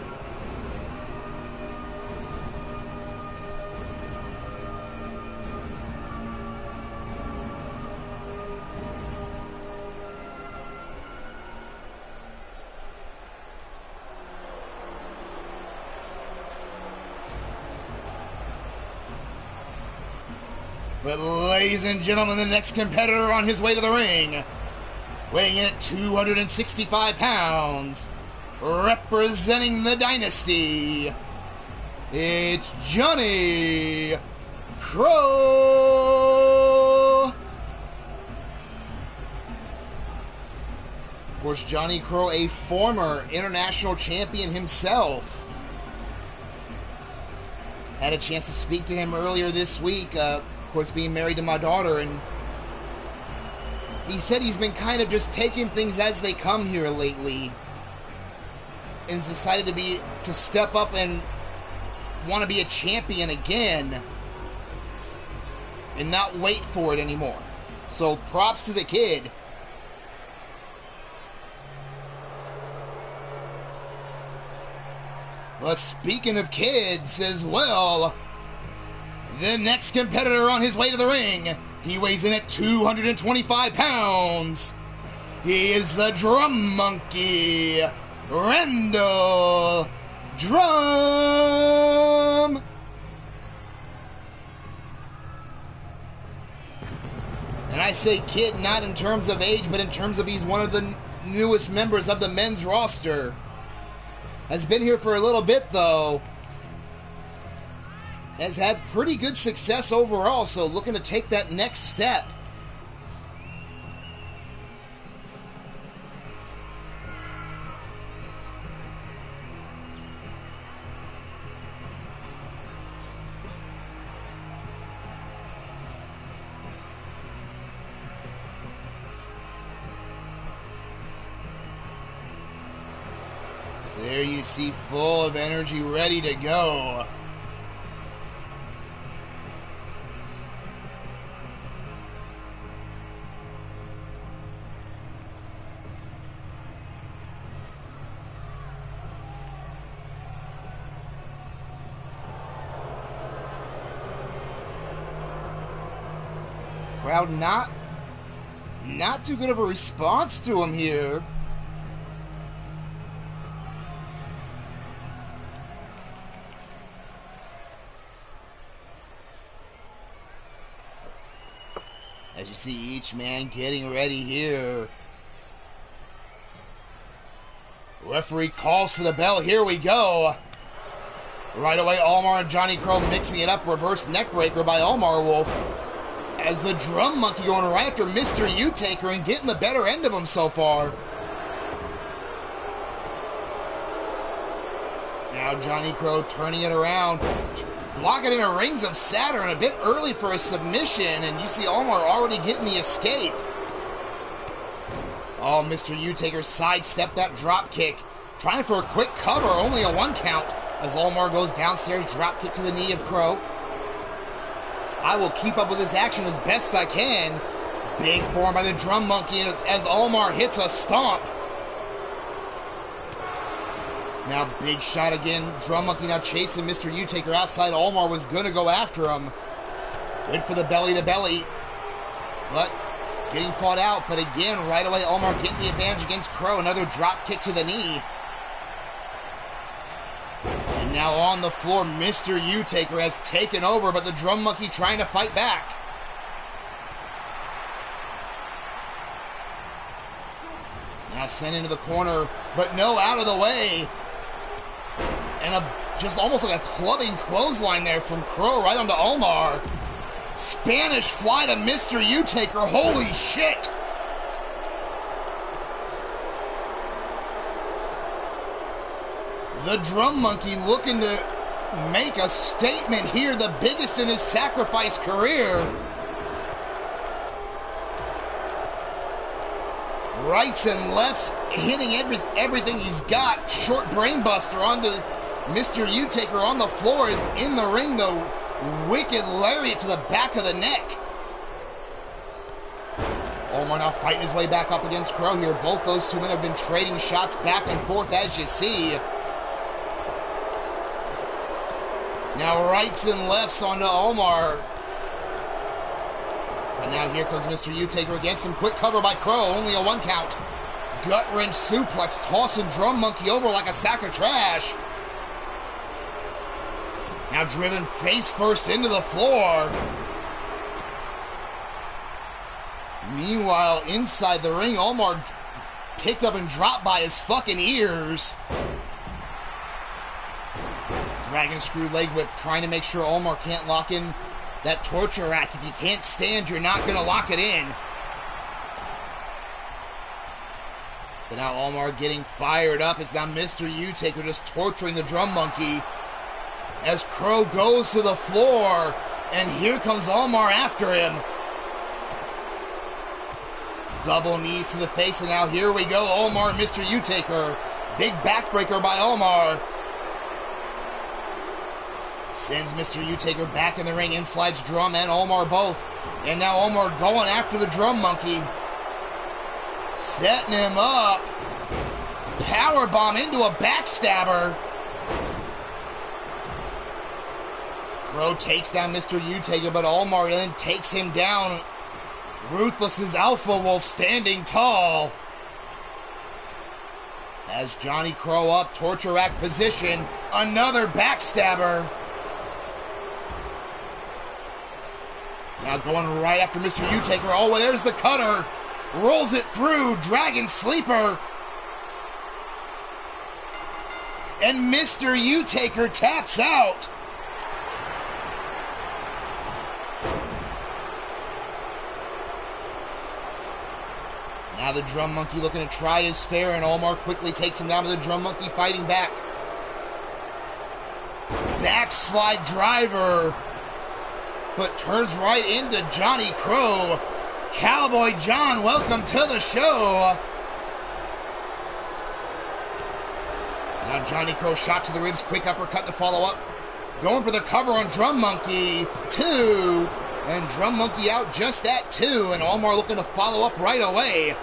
S1: But ladies and gentlemen, the next competitor on his way to the ring, weighing in at 265 pounds, representing the Dynasty, it's Johnny Crow. Of course, Johnny Crow, a former international champion himself. Had a chance to speak to him earlier this week. Of course, being married to my daughter, and he said he's been kind of just taking things as they come here lately, and decided to step up and want to be a champion again, and not wait for it anymore. So props to the kid. But speaking of kids as well, the next competitor on his way to the ring, he weighs in at 225 pounds. He is the Drum Monkey, Randall Drum. And I say kid not in terms of age, but in terms of he's one of the newest members of the men's roster. Has been here for a little bit, though. Has had pretty good success overall, so looking to take that next step. There you see, full of energy, ready to go. Crowd not too good of a response to him here. As you see each man getting ready here. Referee calls for the bell. Here we go. Right away, Omar and Johnny Crow mixing it up. Reverse neckbreaker by Omar Wolf. As the Drum Monkey going right after Mr. U-Taker and getting the better end of him so far. Now Johnny Crow turning it around. Blocking into Rings of Saturn a bit early for a submission, and you see Omar already getting the escape. Oh, Mr. U-Taker sidestepped that drop kick. Trying for a quick cover, only a 1 count. As Omar goes downstairs, drop kick to the knee of Crow. I will keep up with this action as best I can. Big form by the Drum Monkey as Omar hits a stomp. Now big shot again. Drum Monkey now chasing Mr. U-Taker outside. Omar was going to go after him. Went for the belly to belly. But getting fought out. But again, right away, Omar getting the advantage against Crow. Another drop kick to the knee. And now on the floor, Mr. U-Taker has taken over, but the Drum Monkey trying to fight back. Now sent into the corner, but no, out of the way. And just almost like a clubbing clothesline there from Crow right onto Omar. Spanish fly to Mr. U-Taker, holy shit! The Drum Monkey looking to make a statement here, the biggest in his Sacrifice career. Rights and lefts hitting everything he's got. Short brainbuster onto Mr. U-Taker on the floor. In the ring, the wicked lariat to the back of the neck. Omar now fighting his way back up against Crow here. Both those two men have been trading shots back and forth, as you see. Now rights and lefts onto Omar. But now here comes Mr. U-Taker against him. Quick cover by Crow, only a 1 count. Gut wrench suplex, tossing Drum Monkey over like a sack of trash. Now driven face first into the floor. Meanwhile, inside the ring, Omar picked up and dropped by his fucking ears. Dragon screw leg whip, trying to make sure Omar can't lock in that torture rack. If you can't stand, you're not going to lock it in. But now Omar getting fired up as now Mr. U-Taker just torturing the Drum Monkey. As Crow goes to the floor, and here comes Omar after him. Double knees to the face, and now here we go, Omar and Mr. U-Taker. Big backbreaker by Omar. Sends Mr. U-Taker back in the ring, in slides Drum and Omar both. And now Omar going after the Drum Monkey. Setting him up. Powerbomb into a backstabber. Crow takes down Mr. U-Taker, but Omar then takes him down. Ruthless's Alpha Wolf standing tall. As Johnny Crow up, torture rack position. Another backstabber. Now going right after Mr. U-Taker. Oh, well, there's the cutter. Rolls it through. Dragon Sleeper. And Mr. U-Taker taps out. Now the Drum Monkey looking to try his fair, and Omar quickly takes him down with the Drum Monkey fighting back. Backslide driver. But turns right into Johnny Crow. Cowboy John, welcome to the show. Now Johnny Crow shot to the ribs, quick uppercut to follow up. Going for the cover on Drum Monkey. 2. And Drum Monkey out just at 2. And Omar looking to follow up right away.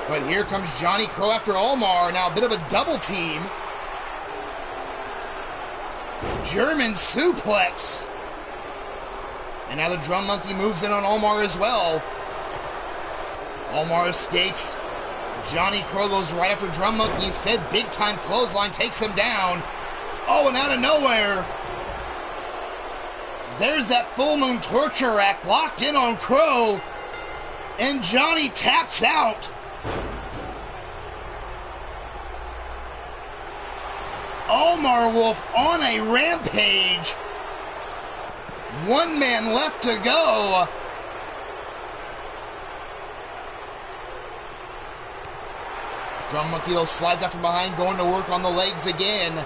S1: But here comes Johnny Crow after Omar. Now a bit of a double team. German suplex. And now the Drum Monkey moves in on Omar as well. Omar escapes. Johnny Crow goes right after Drum Monkey. Instead, big time clothesline takes him down. Oh, and out of nowhere, there's that full moon torture rack locked in on Crow. And Johnny taps out. Omar Wolf on a rampage. One man left to go. Drum Monkey though slides out from behind, going to work on the legs again.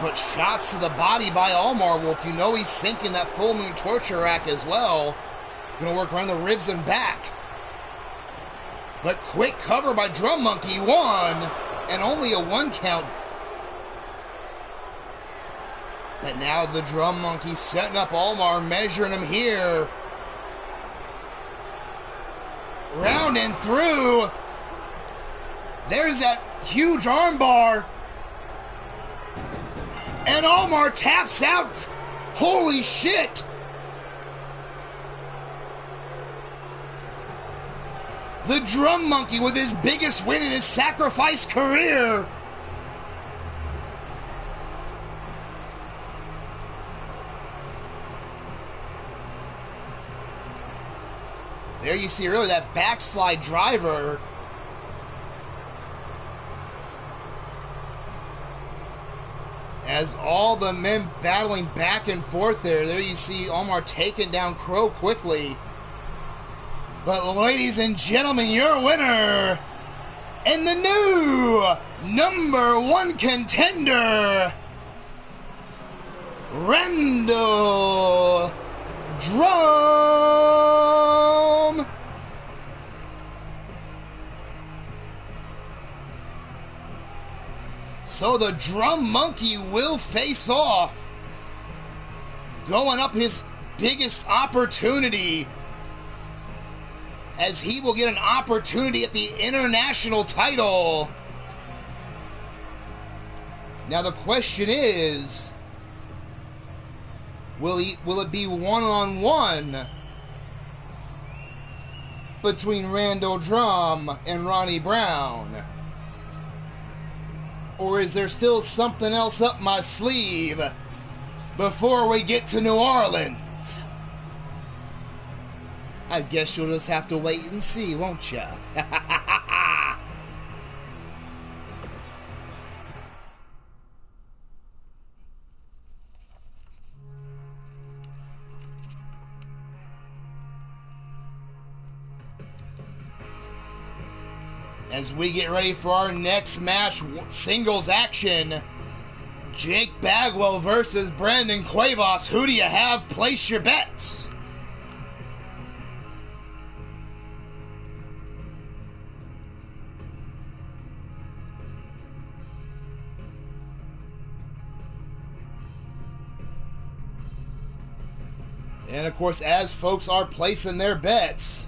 S1: But shots to the body by Omar Wolf. You know he's thinking that full moon torture rack as well. Gonna work around the ribs and back. But quick cover by Drum Monkey. 1. And only a 1 count. But now the Drum Monkey setting up Omar, measuring him here. Round and through. There's that huge armbar. And Omar taps out. Holy shit. The Drum Monkey with his biggest win in his Sacrifice career. There you see really that backslide driver. As all the men battling back and forth there. There you see Omar taking down Crow quickly. But ladies and gentlemen, your winner and the new #1 contender, Randall Drum. So the Drum Monkey will face off, going up his biggest opportunity, as he will get an opportunity at the international title. Now the question is, will it be one-on-one between Randall Drum and Ronnie Brown? Or is there still something else up my sleeve before we get to New Orleans? I guess you'll just have to wait and see, won't ya? As we get ready for our next match, singles action, Jake Bagwell versus Brandon Cuevas. Who do you have? Place your bets. And of course, as folks are placing their bets,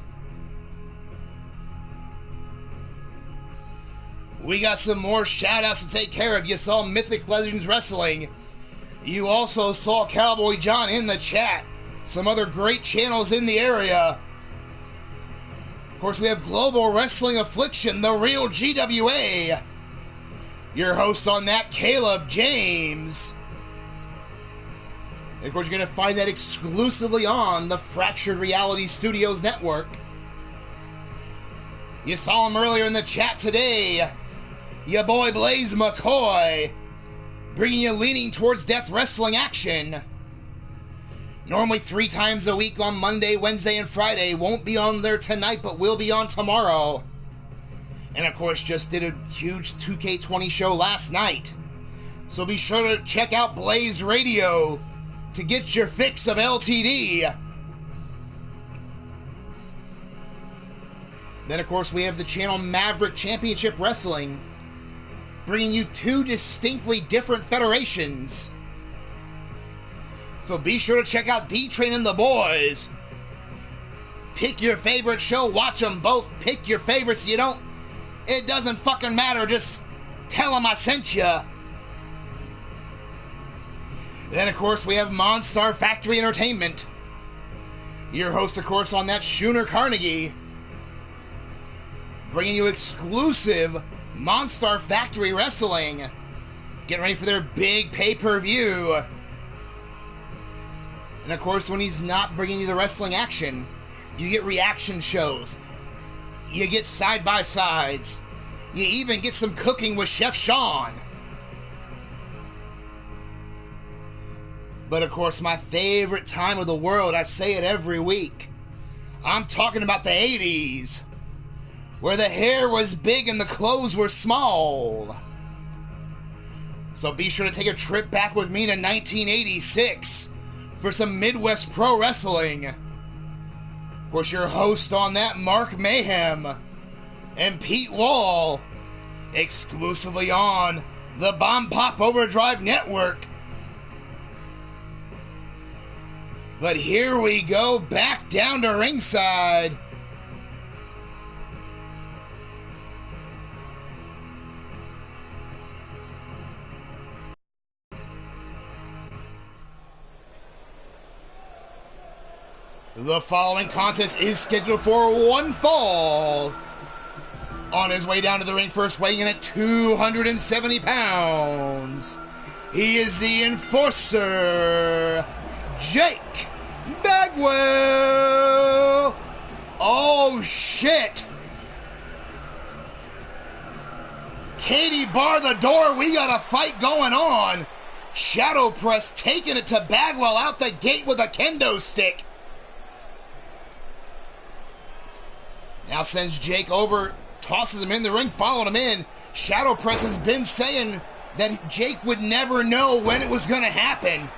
S1: we got some more shout-outs to take care of. You saw Mythic Legends Wrestling. You also saw Cowboy John in the chat. Some other great channels in the area. Of course, we have Global Wrestling Affliction, The Real GWA. Your host on that, Caleb James. And of course, you're going to find that exclusively on the Fractured Reality Studios network. You saw him earlier in the chat today. Your boy Blaze McCoy, bringing you Leaning Towards Death wrestling action. Normally 3 times a week on Monday, Wednesday, and Friday. Won't be on there tonight, but will be on tomorrow. And of course, just did a huge 2K20 show last night. So be sure to check out Blaze Radio to get your fix of LTD. Then, of course, we have the channel Maverick Championship Wrestling, bringing you two distinctly different federations. So be sure to check out D-Train and the boys. Pick your favorite show, watch them both. Pick your favorites. You don't, it doesn't fucking matter. Just tell them I sent you. Then, of course, we have Monstar Factory Entertainment. Your host, of course, on that, Schooner Carnegie, bringing you exclusive Monstar Factory Wrestling. Getting ready for their big pay-per-view. And, of course, when he's not bringing you the wrestling action, you get reaction shows. You get side-by-sides. You even get some cooking with Chef Sean. But, of course, my favorite time of the world, I say it every week. I'm talking about the 80s, where the hair was big and the clothes were small. So be sure to take a trip back with me to 1986 for some Midwest Pro Wrestling. Of course, your host on that, Mark Mayhem and Pete Wall, exclusively on the Bomb Pop Overdrive Network. But here we go, back down to ringside. The following contest is scheduled for one fall. On his way down to the ring first, weighing in at 270 pounds, he is the Enforcer, Jake Bagwell. Oh shit. Katie, bar the door. We got a fight going on. Shadow Press taking it to Bagwell out the gate with a kendo stick. Now sends Jake over, tosses him in the ring, following him in. Shadow Press has been saying that Jake would never know when it was going to happen.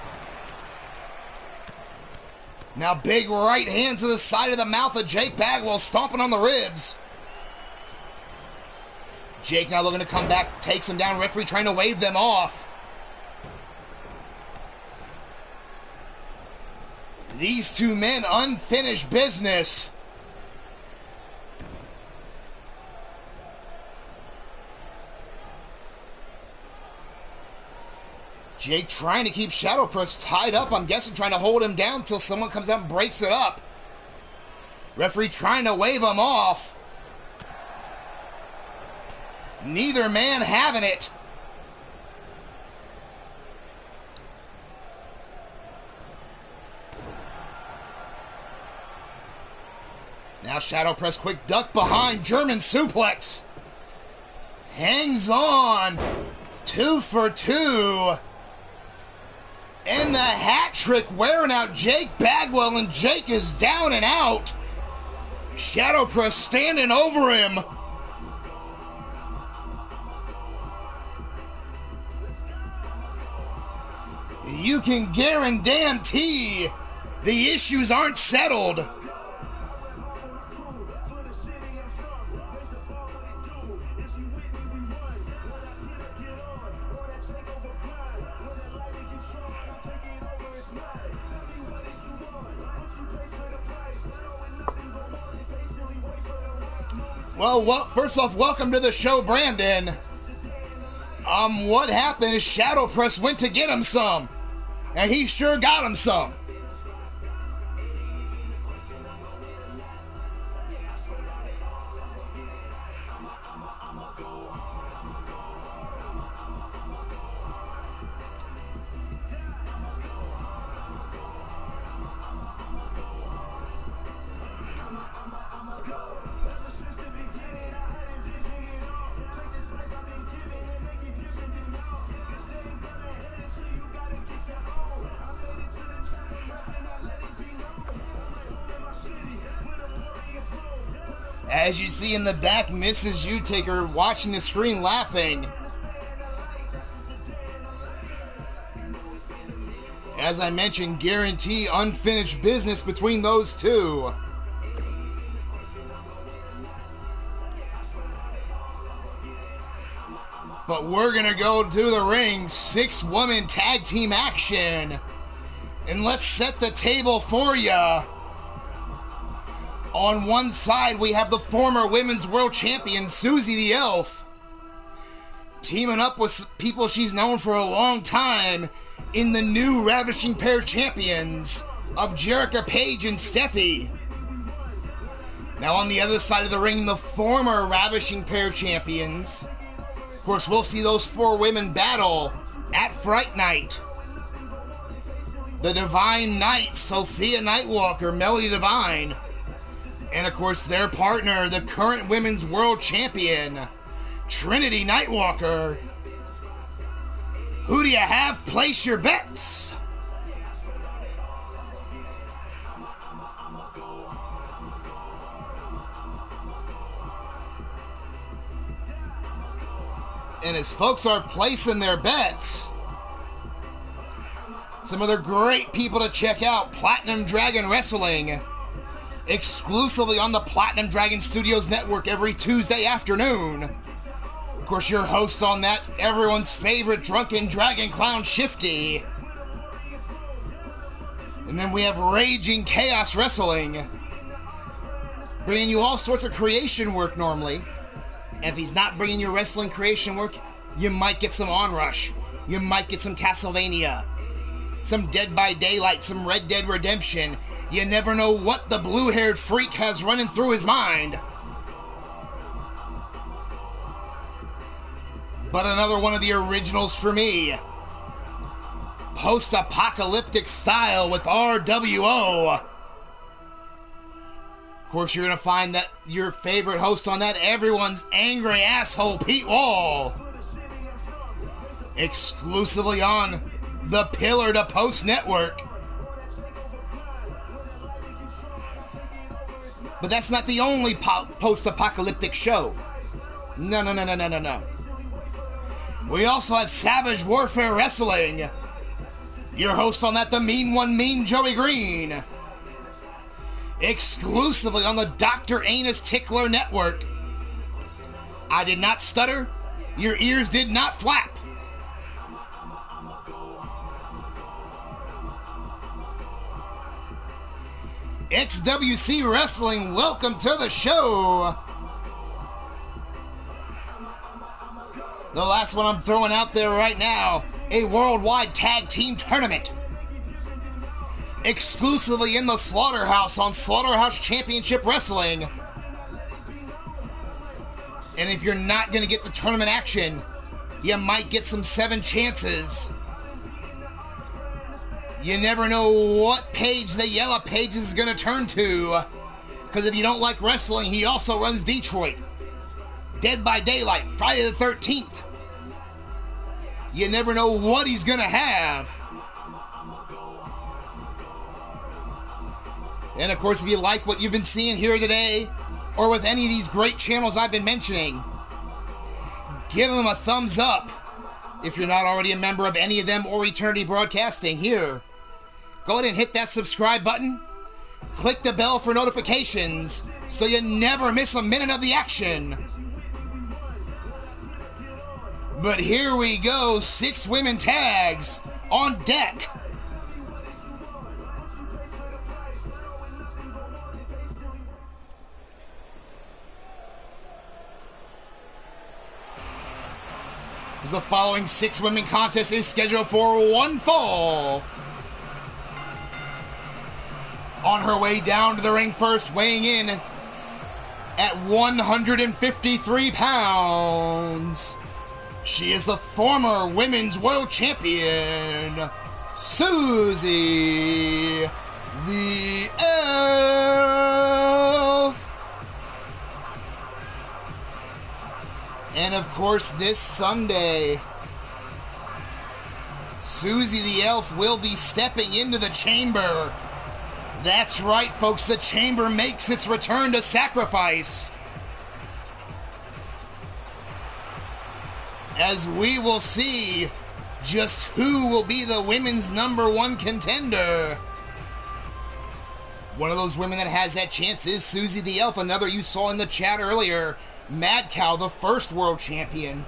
S1: Now big right hands to the side of the mouth of Jake Bagwell, stomping on the ribs. Jake now looking to come back, takes him down, referee trying to wave them off. These two men, unfinished business. Jake trying to keep Shadow Press tied up, I'm guessing trying to hold him down until someone comes out and breaks it up. Referee trying to wave him off. Neither man having it. Now Shadow Press, quick duck behind, German suplex. Hangs on. 2 for 2. And the hat trick wearing out Jake Bagwell, and Jake is down and out. Shadow Press standing over him. You can guarantee the issues aren't settled. Well, first off, welcome to the show, Brandon. What happened is Shadow Press went to get him some, and he sure got him some. As you see in the back, Mrs. Utaker watching the screen laughing. As I mentioned, guarantee unfinished business between those two. But we're going to go to the ring, 6-woman tag team action. And let's set the table for ya. On one side, we have the former women's world champion, Susie the Elf, teaming up with people she's known for a long time in the new Ravishing Pair champions of Jerica Page and Steffi. Now on the other side of the ring, the former Ravishing Pair champions. Of course, we'll see those 4 women battle at Fright Night. The Divine Knight, Sophia Nightwalker, Melody Divine. And of course, their partner, the current women's world champion, Trinity Nightwalker. Who do you have? Place your bets. And as folks are placing their bets, some other great people to check out: Platinum Dragon Wrestling, exclusively on the Platinum Dragon Studios Network every Tuesday afternoon. Of course, your host on that, everyone's favorite drunken dragon clown, Shifty. And then we have Raging Chaos Wrestling, bringing you all sorts of creation work normally. And if he's not bringing you wrestling creation work, you might get some Onrush. You might get some Castlevania. Some Dead by Daylight, some Red Dead Redemption. You never know what the blue-haired freak has running through his mind. But another one of the originals for me. Post-apocalyptic style with RWO. Of course, you're going to find that your favorite host on that, everyone's angry asshole, Pete Wall. Exclusively on the Pillar to Post Network. But that's not the only post-apocalyptic show. No. We also have Savage Warfare Wrestling. Your host on that, the Mean One, Mean Joey Green. Exclusively on the Dr. Anus Tickler Network. I did not stutter. Your ears did not flap. XWC Wrestling, welcome to the show. The last one I'm throwing out there right now, a worldwide tag team tournament. Exclusively in the Slaughterhouse on Slaughterhouse Championship Wrestling. And if you're not going to get the tournament action, you might get some 7 chances. You never know what page the Yellow Pages is going to turn to. Because if you don't like wrestling, he also runs Detroit. Dead by Daylight, Friday the 13th. You never know what he's going to have. And of course, if you like what you've been seeing here today, or with any of these great channels I've been mentioning, give them a thumbs up. If you're not already a member of any of them or Eternity Broadcasting here, go ahead and hit that subscribe button. Click the bell for notifications so you never miss a minute of the action. But here we go, 6 women tags on deck. The following 6-women contest is scheduled for one fall. On her way down to the ring first, weighing in at 153 pounds, she is the former women's world champion, Susie the Elf. And of course, this Sunday, Susie the Elf will be stepping into the chamber. That's right, folks, the chamber makes its return to Sacrifice. As we will see just who will be the women's #1 contender. One of those women that has that chance is Susie the Elf, another you saw in the chat earlier. Mad Cow, the first world champion.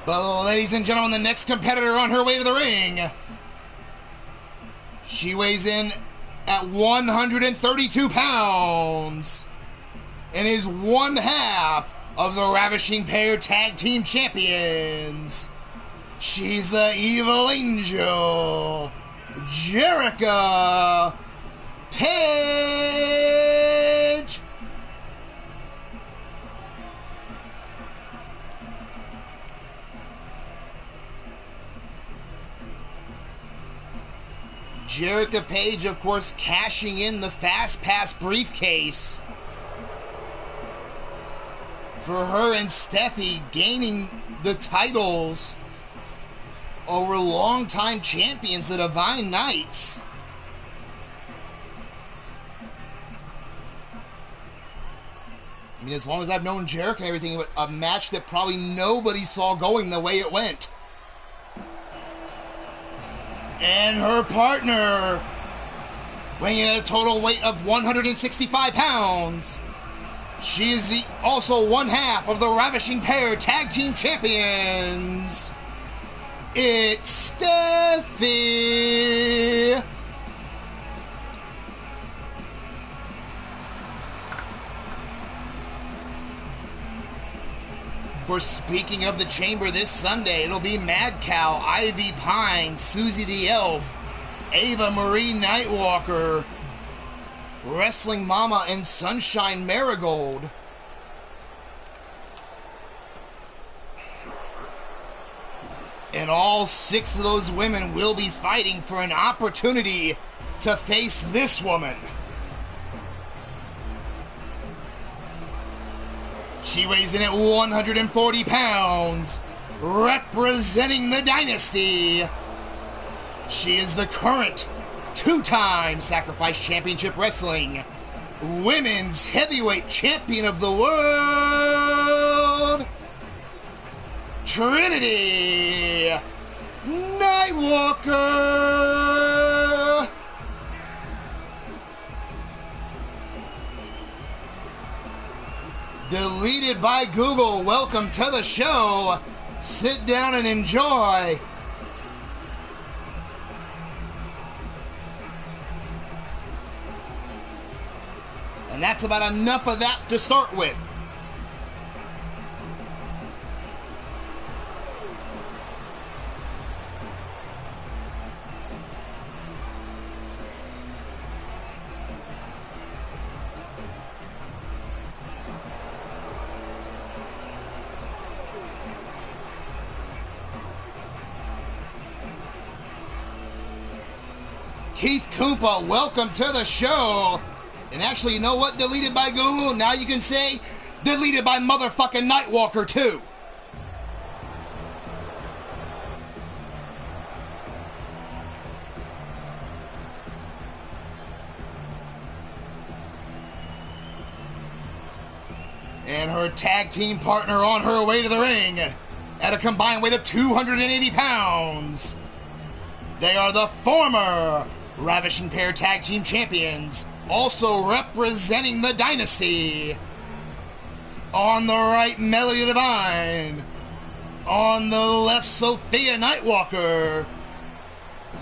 S1: But ladies and gentlemen, the next competitor on her way to the ring. She weighs in at 132 pounds and is one half of the Ravishing Pair Tag Team Champions. She's the Evil Angel, Jerica Page. Jerica Page, of course, cashing in the Fast Pass briefcase for her and Steffi gaining the titles over longtime champions, the Divine Knights. I mean, as long as I've known Jerica and everything, a match that probably nobody saw going the way it went. And her partner, weighing in at a total weight of 165 pounds. She is also one half of the Ravishing Pair Tag Team Champions. It's Steffi. Of course, speaking of the chamber this Sunday, it'll be Mad Cow, Ivy Pine, Susie the Elf, Ava Marie Nightwalker, Wrestling Mama, and Sunshine Marigold. And all 6 of those women will be fighting for an opportunity to face this woman. She weighs in at 140 pounds, representing the Dynasty. She is the current 2-time Sacrifice Championship Wrestling Women's Heavyweight Champion of the World, Trinity Nightwalker. Deleted by Google. Welcome to the show. Sit down and enjoy. And that's about enough of that to start with. Keith Koopa, welcome to the show. And actually, you know what? Deleted by Google. Now you can say deleted by motherfucking Nightwalker too. And her tag team partner on her way to the ring at a combined weight of 280 pounds. They are the former Ravishing Pair Tag Team Champions, also representing the Dynasty. On the right, Melody Divine. On the left, Sophia Nightwalker.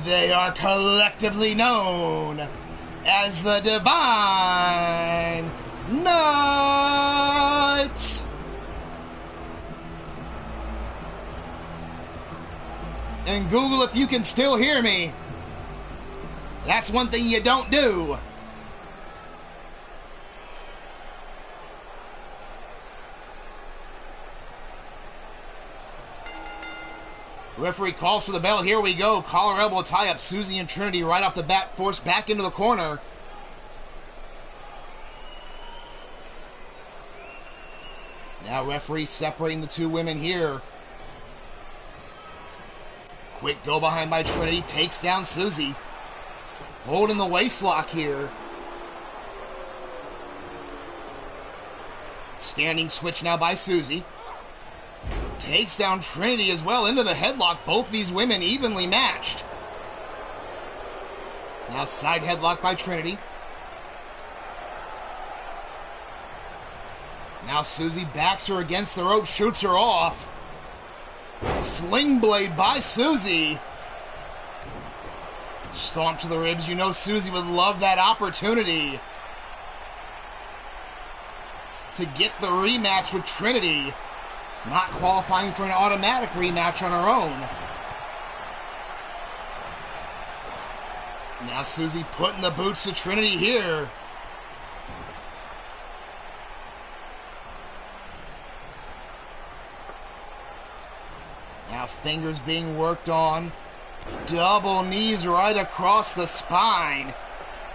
S1: They are collectively known as the Divine Knights. And Google, if you can still hear me, that's one thing you don't do. Referee calls for the bell. Here we go. Collar elbow tie up. Susie and Trinity right off the bat, forced back into the corner. Now referee separating the 2 women here. Quick go behind by Trinity. Takes down Susie. Holding the waist lock here. Standing switch now by Susie. Takes down Trinity as well into the headlock. Both these women evenly matched. Now side headlock by Trinity. Now Susie backs her against the rope, shoots her off. Sling blade by Susie. Stomp to the ribs. You know Susie would love that opportunity to get the rematch with Trinity. Not qualifying for an automatic rematch on her own. Now Susie putting the boots to Trinity here. Now fingers being worked on. Double knees right across the spine.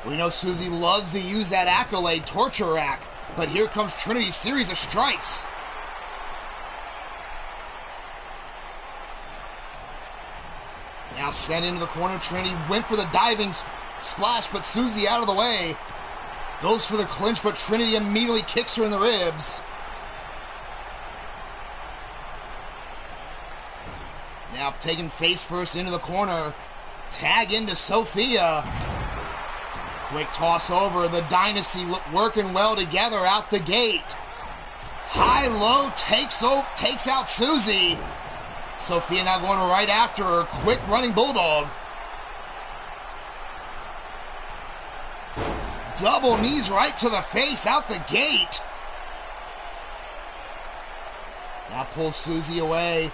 S1: We know Susie loves to use that accolade, torture rack. But here comes Trinity's series of strikes. Now sent into the corner. Trinity went for the diving splash, but Susie out of the way. Goes for the clinch, but Trinity immediately kicks her in the ribs. Now taking face first into the corner. Tag into Sophia. Quick toss over. The Dynasty working well together out the gate. High-low takes out Susie. Sophia now going right after her. Quick running bulldog. Double knees right to the face out the gate. Now pulls Susie away.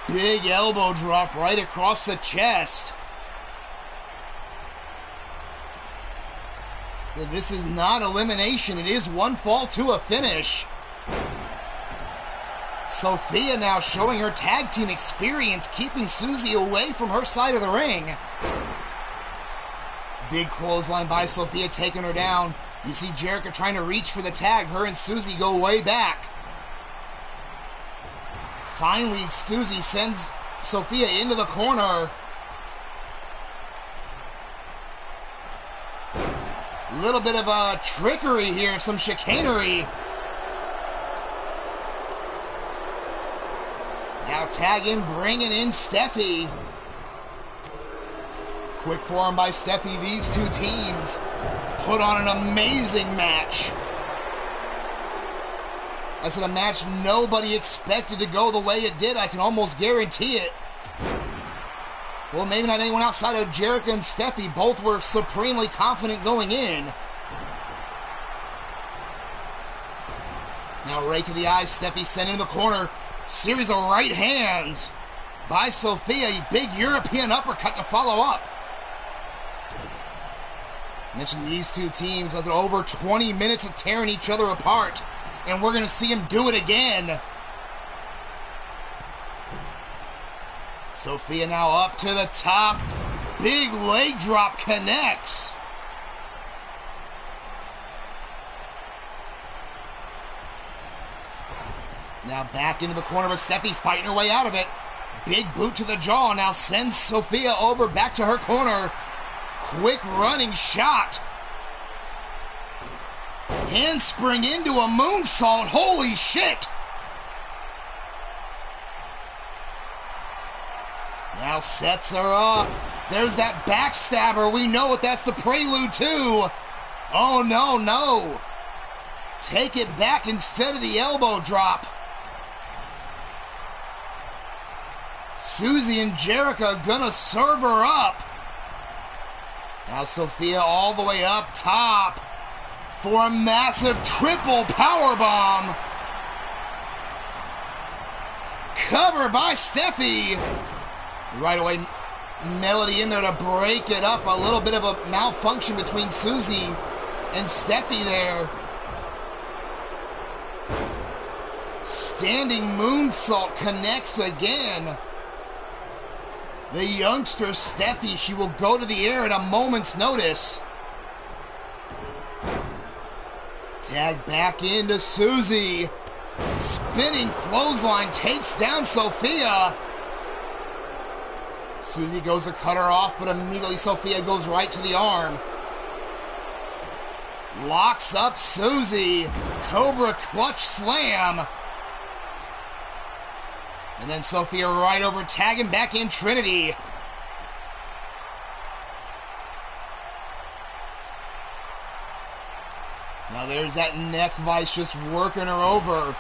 S1: Big elbow drop right across the chest. This is not elimination. It is one fall to a finish. Sophia now showing her tag team experience, keeping Susie away from her side of the ring. Big clothesline by Sophia, taking her down. You see Jerica trying to reach for the tag. Her and Susie go way back. Finally, Susie sends Sophia into the corner. Little bit of a trickery here, some chicanery. Now tagging, bringing in Steffi. Quick forearm by Steffi. These two teams put on an amazing match. I said a match nobody expected to go the way it did. I can almost guarantee it. Well, maybe not anyone outside of Jerica and Steffi. Both were supremely confident going in. Now rake of the eyes. Steffi sent in the corner. Series of right hands by Sophia. Big European uppercut to follow up. Mentioned these two teams after over 20 minutes of tearing each other apart. And we're going to see him do it again. Sophia now up to the top. Big leg drop connects. Now back into the corner, but Steffi fighting her way out of it. Big boot to the jaw now sends Sophia over back to her corner. Quick running shot. Handspring into a moonsault. Holy shit! Now sets her up. There's that backstabber. We know what that's the prelude to. Oh, no, no. Take it back instead of the elbow drop. Susie and Jerica gonna serve her up. Now Sophia all the way up top for a massive triple powerbomb. Cover by Steffi. Right away, Melody in there to break it up. A little bit of a malfunction between Susie and Steffi there. Standing moonsault connects again. The youngster Steffi, she will go to the air at a moment's notice. Tag back into Susie. Spinning clothesline takes down Sophia. Susie goes to cut her off, but immediately Sophia goes right to the arm. Locks up Susie. Cobra clutch slam. And then Sophia right over, tagging back in Trinity. Now there's that neck vice just working her over.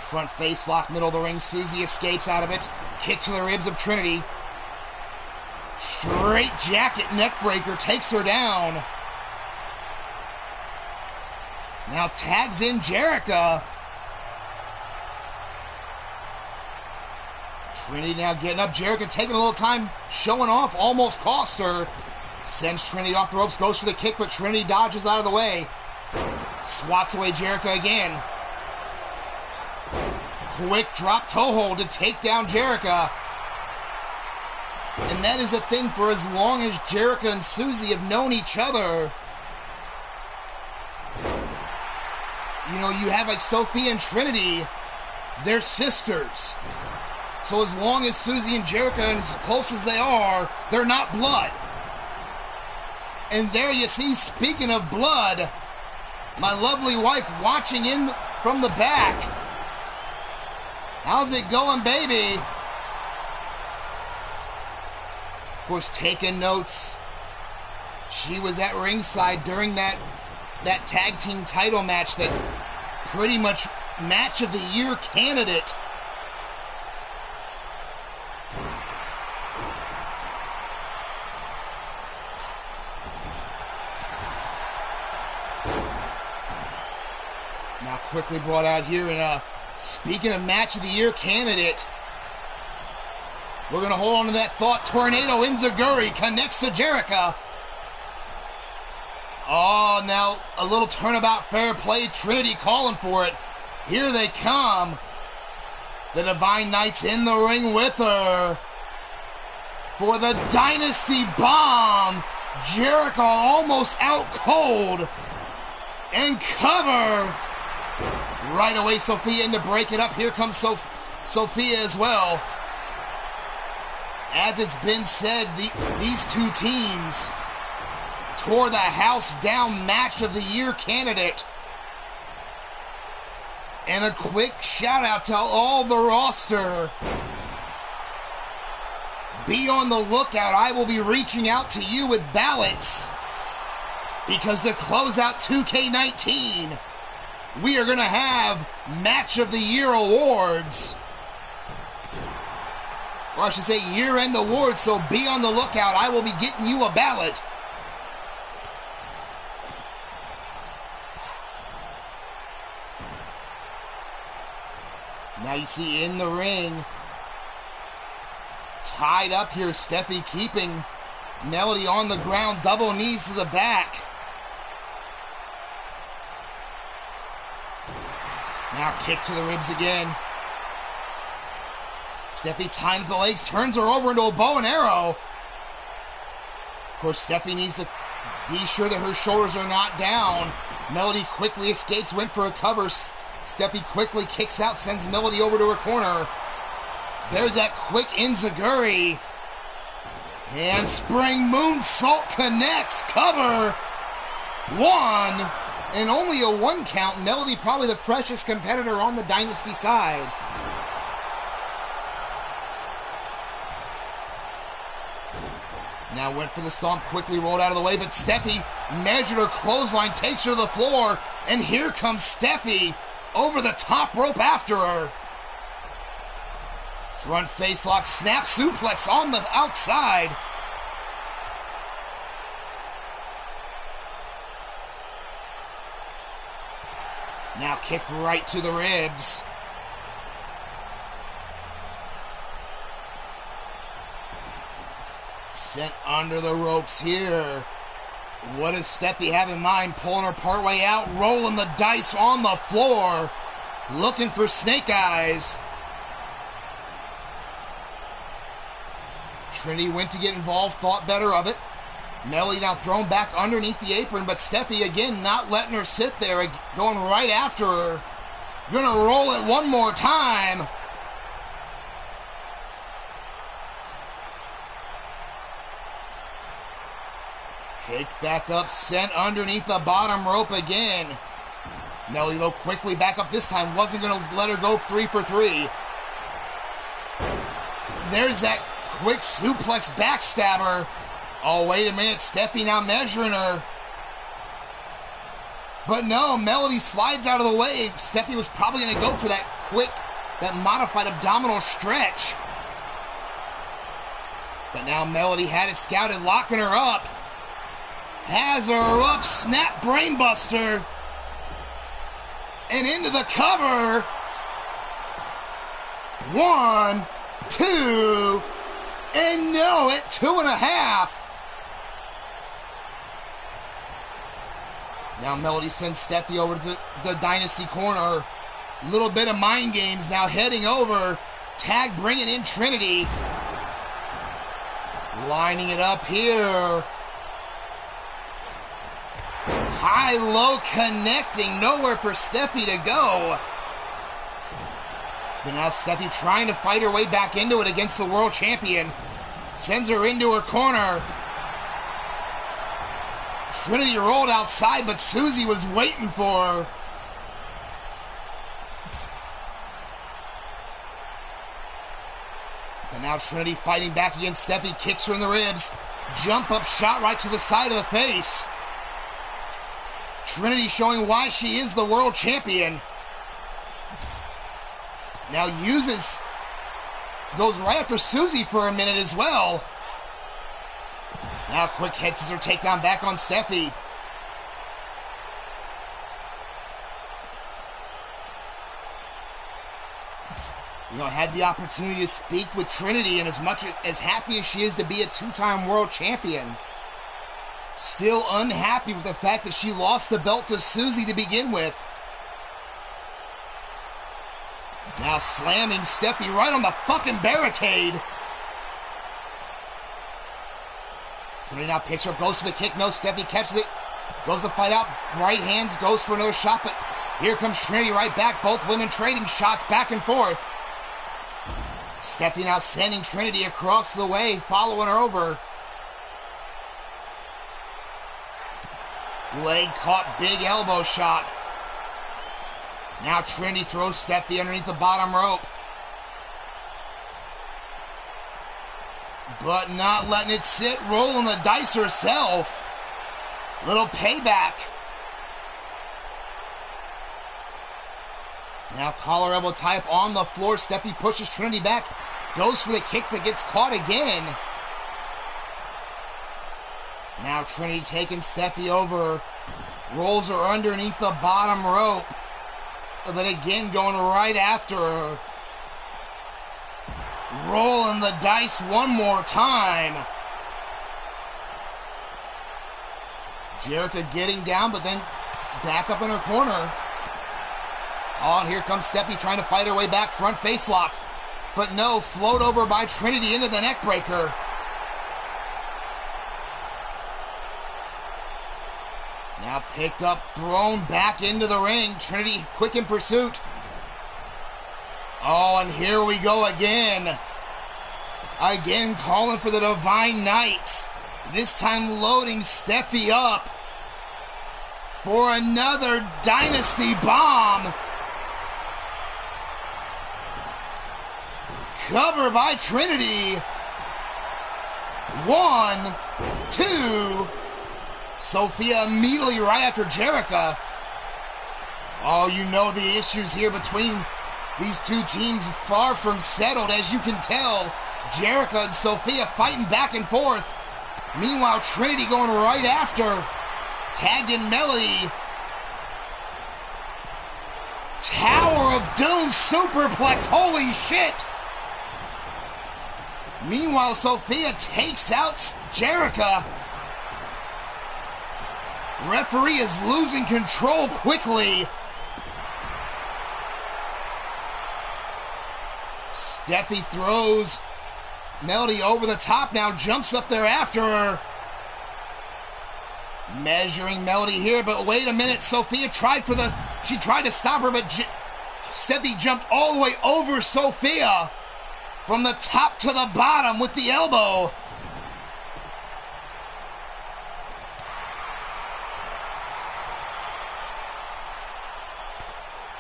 S1: front face lock, middle of the ring. Susie escapes out of it. Kick to the ribs of Trinity. Straight jacket neckbreaker takes her down. Now tags in Jerica. Trinity now getting up. Jerica taking a little time, showing off, almost cost her. Sends Trinity off the ropes, goes for the kick, but Trinity dodges out of the way. Swats away Jerica again. Quick drop toe hold to take down Jerica. And that is a thing for as long as Jerica and Susie have known each other. You know, you have like Sophia and Trinity, they're sisters. So as long as Susie and Jerica, and as close as they are, they're not blood. And there you see, speaking of blood, my lovely wife watching in from the back. How's it going, baby? Of course, taking notes. She was at ringside during that tag team title match, that pretty much match of the year candidate. Now quickly brought out here, and speaking of match of the year candidate, we're going to hold on to that thought. Tornado Enziguri connects to Jerica. Oh, now a little turnabout, fair play. Trinity calling for it. Here they come. The Divine Knights in the ring with her for the Dynasty Bomb. Jerica almost out cold. And cover. Right away, Sophia in to break it up. Here comes Sophia as well. As it's been said, these two teams tore the house down, match of the year candidate. And a quick shout out to all the roster. Be on the lookout. I will be reaching out to you with ballots, because to close out 2K19, we are going to have Match of the Year awards. Or I should say year-end awards, so be on the lookout. I will be getting you a ballot. Now you see in the ring, tied up here, Steffi keeping Melody on the ground, double knees to the back. Now kick to the ribs again. Steffi tying up the legs, turns her over into a bow and arrow. Of course, Steffi needs to be sure that her shoulders are not down. Melody quickly escapes, went for a cover. Steffi quickly kicks out, sends Melody over to her corner. There's that quick Enziguri. And Spring Moonsault connects. Cover. One. And only a one count. Melody probably the freshest competitor on the Dynasty side. Now went for the stomp, quickly rolled out of the way, but Steffi measured her clothesline, takes her to the floor, and here comes Steffi over the top rope after her. Front face lock, snap suplex on the outside. Now kick right to the ribs. Sent under the ropes here. What does Steffi have in mind? Pulling her partway out, rolling the dice on the floor, looking for snake eyes. Trinity went to get involved, thought better of it. Melody now thrown back underneath the apron, but Steffi again not letting her sit there, going right after her. Gonna roll it one more time. Kicked back up, sent underneath the bottom rope again. Melody, though, quickly back up this time. Wasn't going to let her go 3 for 3. There's that quick suplex backstabber. Oh, wait a minute. Steffi now measuring her. But no, Melody slides out of the way. Steffi was probably going to go for that that modified abdominal stretch. But now Melody had it scouted, locking her up. Has her up, snap brainbuster. And into the cover. 1, 2, and no, at 2.5. Now Melody sends Steffi over to the Dynasty corner. Little bit of mind games now heading over. Tag bringing in Trinity. Lining it up here. High-low connecting. Nowhere for Steffi to go. But now Steffi trying to fight her way back into it against the world champion. Sends her into her corner. Trinity rolled outside, but Susie was waiting for her. And now Trinity fighting back against Steffi, kicks her in the ribs. Jump up shot right to the side of the face. Trinity showing why she is the world champion. Now goes right after Susie for a minute as well. Now quick head scissor takedown back on Steffi. Had the opportunity to speak with Trinity, and as much as happy as she is to be a two-time world champion, still unhappy with the fact that she lost the belt to Susie to begin with. Now slamming Steffi right on the fucking barricade. Trinity now picks her up, goes for the kick. No, Steffi catches it. Goes to fight out. Right hands, goes for another shot, but here comes Trinity right back. Both women trading shots back and forth. Steffi now sending Trinity across the way, following her over. Leg caught, big elbow shot. Now Trinity throws Steffi underneath the bottom rope. But not letting it sit, rolling the dice herself. Little payback. Now collar elbow tie up on the floor. Steffi pushes Trinity back. Goes for the kick, but gets caught again. Now Trinity taking Steffi over. Rolls her underneath the bottom rope. But again going right after her. Rolling the dice one more time. Jerica getting down, but then back up in her corner. Oh, and here comes Steffi trying to fight her way back, front face lock. But no, float over by Trinity into the neck breaker. Now picked up, thrown back into the ring. Trinity quick in pursuit. Oh, and here we go again. Again calling for the Divine Knights. This time loading Steffi up for another Dynasty bomb. Cover by Trinity. 1, 2. Sophia immediately right after Jerica. Oh, you know the issues here between these two teams far from settled, as you can tell. Jerica and Sophia fighting back and forth. Meanwhile, Trinity going right after. Tagged in Melody. Tower of Doom superplex. Holy shit. Meanwhile, Sophia takes out Jerica. Referee is losing control quickly. Steffi throws Melody over the top now, jumps up there after her. Measuring Melody here, but wait a minute. Sophia tried to stop her, but Steffi jumped all the way over Sophia from the top to the bottom with the elbow.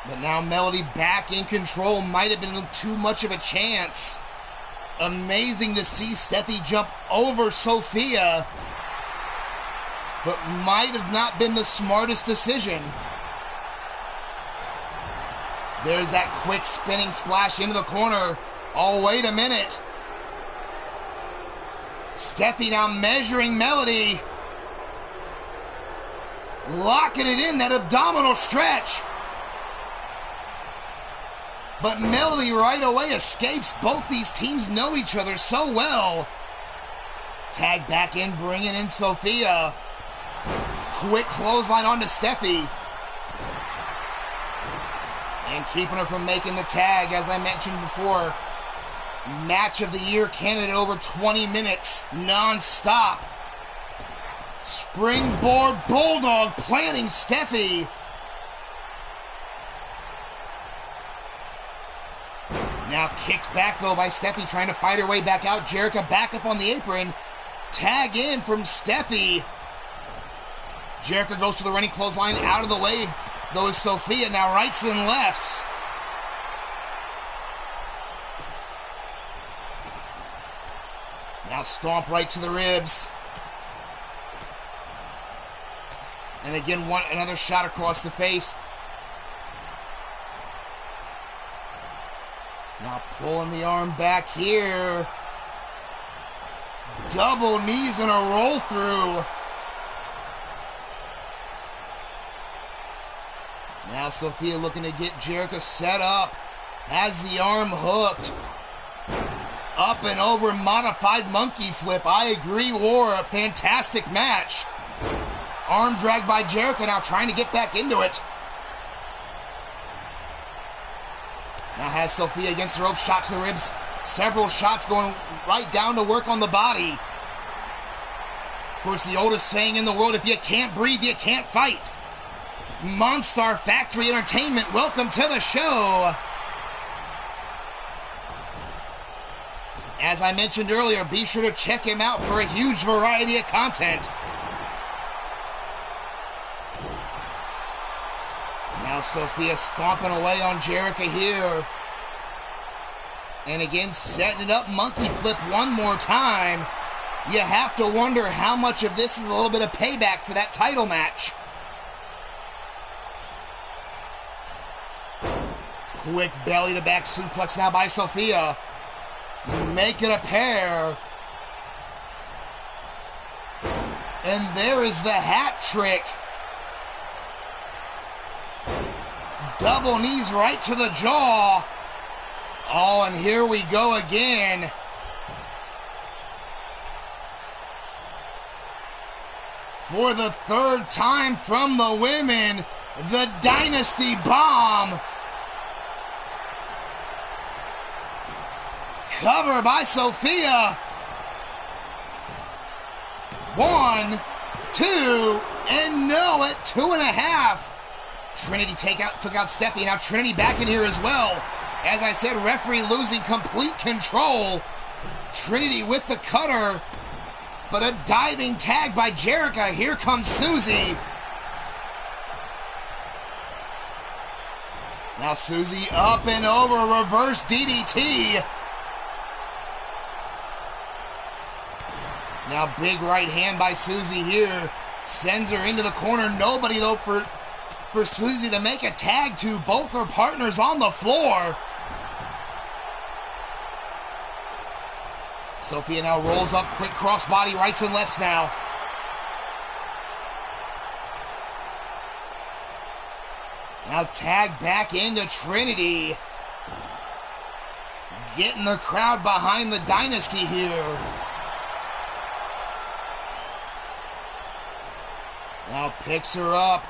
S1: But now Melody back in control. Might have been too much of a chance. Amazing to see Steffi jump over Sophia, but might have not been the smartest decision. There's that quick spinning splash into the corner. Oh, wait a minute. Steffi now measuring Melody. Locking it in, that abdominal stretch. But Melody right away escapes. Both these teams know each other so well. Tag back in, bringing in Sophia. Quick clothesline onto Steffi. And keeping her from making the tag, as I mentioned before. Match of the year candidate over 20 minutes, non-stop. Springboard Bulldog planting Steffi. Now kicked back though by Steffi, trying to fight her way back out. Jerica back up on the apron. Tag in from Steffi. Jerica goes to the running clothesline, out of the way. Though is Sophia, now rights and lefts. Now stomp right to the ribs. And again, another shot across the face. Now pulling the arm back here. Double knees and a roll through. Now Sophia looking to get Jerica set up. Has the arm hooked. Up and over, modified monkey flip. I agree, War, a fantastic match. Arm dragged by Jerica, now trying to get back into it. Now has Sophia against the rope, shot to the ribs. Several shots going right down to work on the body. Of course, the oldest saying in the world, if you can't breathe, you can't fight. Monstar Factory Entertainment, welcome to the show. As I mentioned earlier, be sure to check him out for a huge variety of content. Now Sophia stomping away on Jerica here. And again, setting it up, monkey flip one more time. You have to wonder how much of this is a little bit of payback for that title match. Quick belly to back suplex now by Sophia. Make it a pair. And there is the hat trick. Double knees right to the jaw. Oh, and here we go again. For the third time from the women, the Dynasty Bomb. Cover by Sophia. 1, 2, and no at 2.5. Trinity took out Steffi. Now Trinity back in here as well. As I said, referee losing complete control. Trinity with the cutter. But a diving tag by Jerica. Here comes Susie. Now Susie up and over, reverse DDT. Now big right hand by Susie here. Sends her into the corner. Nobody though for Susie to make a tag to. Both her partners on the floor. Sophia now rolls up, quick crossbody, rights and lefts now. Now tag back into Trinity. Getting the crowd behind the Dynasty here. Now picks her up.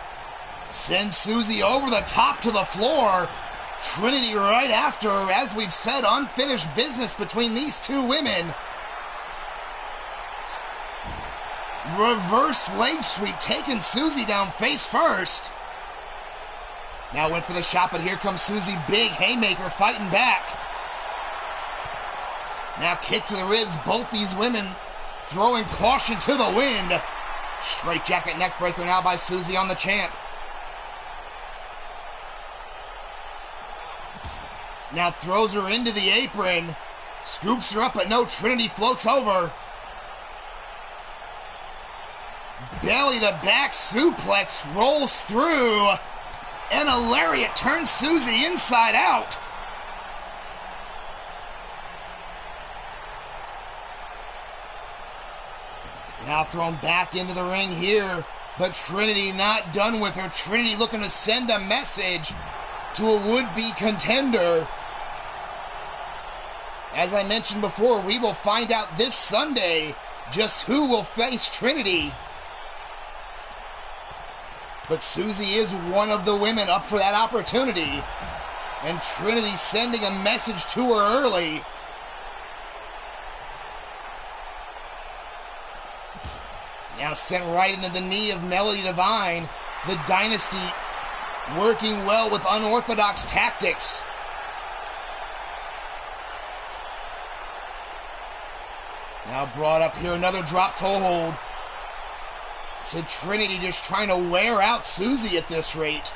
S1: Sends Susie over the top to the floor. Trinity right after her. As we've said, unfinished business between these two women. Reverse leg sweep, taking Susie down face first. Now went for the shot, but here comes Susie. Big haymaker fighting back. Now kick to the ribs. Both these women throwing caution to the wind. Straight jacket neck breaker now by Susie on the champ. Now throws her into the apron. Scoops her up, but no, Trinity floats over. Belly to back suplex rolls through. And a lariat turns Susie inside out. Now thrown back into the ring here, but Trinity not done with her. Trinity looking to send a message to a would-be contender. As I mentioned before, we will find out this Sunday just who will face Trinity. But Susie is one of the women up for that opportunity. And Trinity sending a message to her early. Now sent right into the knee of Melody Divine. The Dynasty working well with unorthodox tactics. Now brought up here, another drop toe hold. So Trinity just trying to wear out Susie at this rate.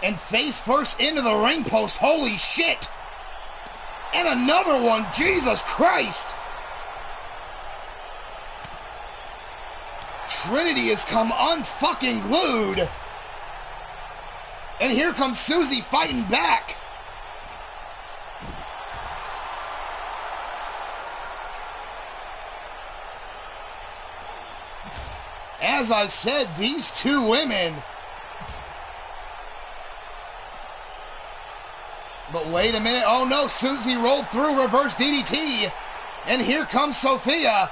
S1: And face first into the ring post, holy shit! And another one, Jesus Christ! Trinity has come unfucking glued. And here comes Susie fighting back. As I said, these two women. But wait a minute. Oh no, Susie rolled through, reverse DDT. And here comes Sophia.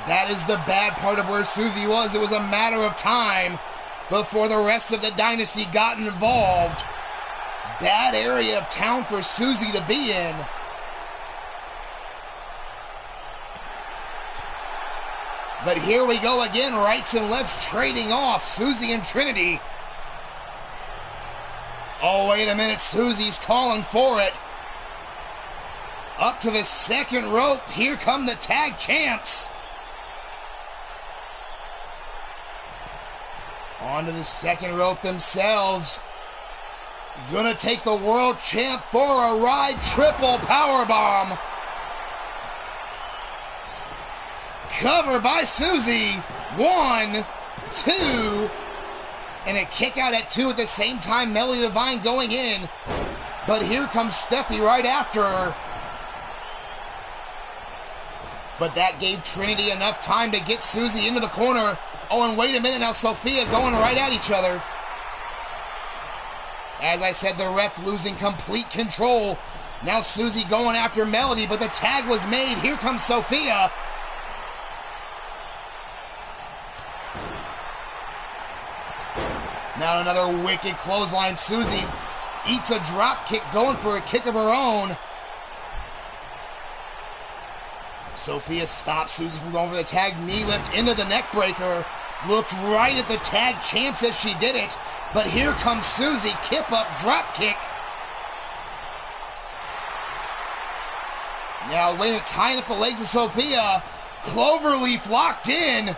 S1: That is the bad part of where Susie was. It was a matter of time before the rest of the Dynasty got involved. Bad area of town for Susie to be in. But here we go again, rights and lefts trading off, Susie and Trinity. Oh, wait a minute, Susie's calling for it. Up to the second rope, here come the tag champs. Onto the second rope themselves. Gonna take the world champ for a ride, triple powerbomb. Cover by Susie. 1, 2. And a kick out at 2 at the same time. Melody Divine going in. But here comes Steffi right after her. But that gave Trinity enough time to get Susie into the corner. Oh, and wait a minute now. Sophia going right at each other. As I said, the ref losing complete control. Now Susie going after Melody, but the tag was made. Here comes Sophia. Now another wicked clothesline. Susie eats a drop kick, going for a kick of her own. Sophia stops Susie from going for the tag, knee lift into the neck breaker. Looked right at the tag champs as she did it. But here comes Susie, kip up, drop kick. Now Lena tying up the legs of Sophia. Cloverleaf locked in.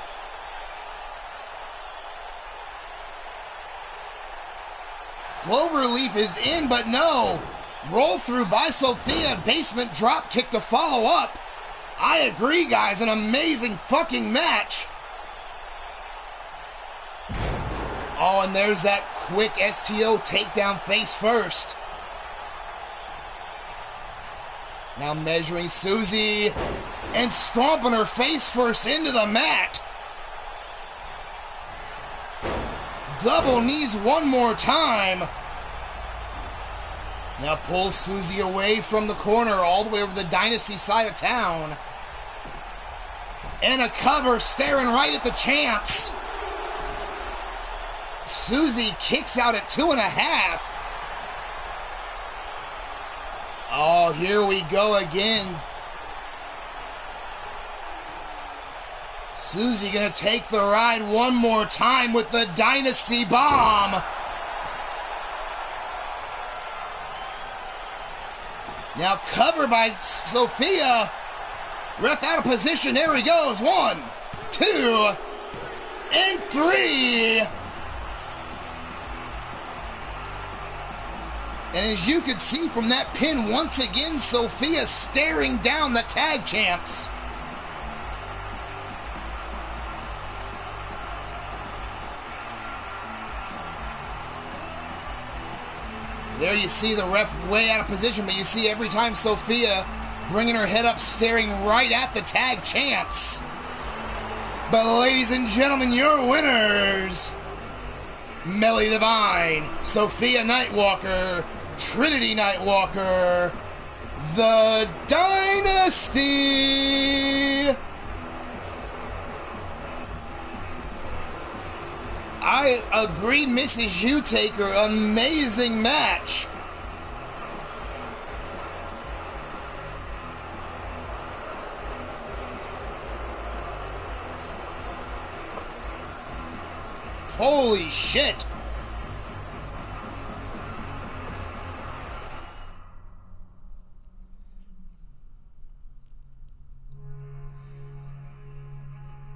S1: Cloverleaf is in, but no. Roll through by Sophia. Basement drop kick to follow up. I agree, guys. An amazing fucking match. Oh, and there's that quick STO takedown face first. Now measuring Susie and stomping her face first into the mat. Double knees one more time. Now pulls Susie away from the corner all the way over the Dynasty side of town. And a cover staring right at the champs. Susie kicks out at 2.5. Oh, here we go again. Susie gonna take the ride one more time with the Dynasty Bomb. Now covered by Sophia. Ref out of position. There he goes. 1, 2, and 3. And as you can see from that pin, once again, Sophia staring down the tag champs. There you see the ref way out of position, but you see every time Sophia bringing her head up, staring right at the tag champs. But ladies and gentlemen, your winners, Melly Divine, Sophia Nightwalker, Trinity Nightwalker, The Dynasty. I agree, Mrs. U-Taker, amazing match. Holy shit.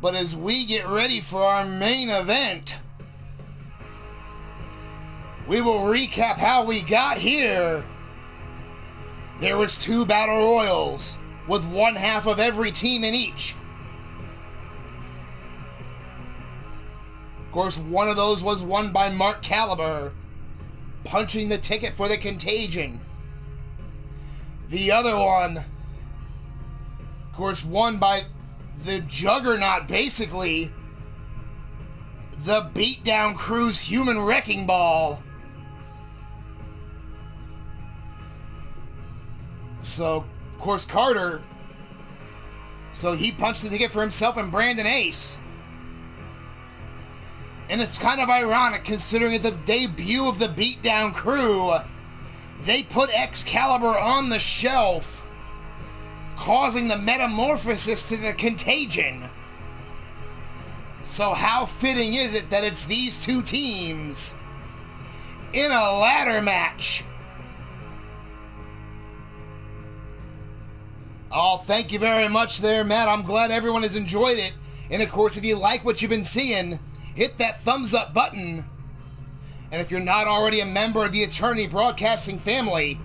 S1: But as we get ready for our main event, we will recap how we got here. There was 2 battle royals with one half of every team in each. Of course, one of those was won by Mark Caliber, punching the ticket for the Contagion. The other one, of course, won by the Juggernaut, basically, the Beatdown Crew's Human Wrecking Ball. So, of course, Carter, so he punched the ticket for himself and Brandon Ace. And it's kind of ironic considering at the debut of the Beatdown Crew, they put Excalibur on the shelf, causing the metamorphosis to the Contagion. So how fitting is it that it's these 2 teams in a ladder match? Oh, thank you very much there, Matt. I'm glad everyone has enjoyed it. And of course, if you like what you've been seeing, hit that thumbs up button. And if you're not already a member of the Eternity Broadcasting family,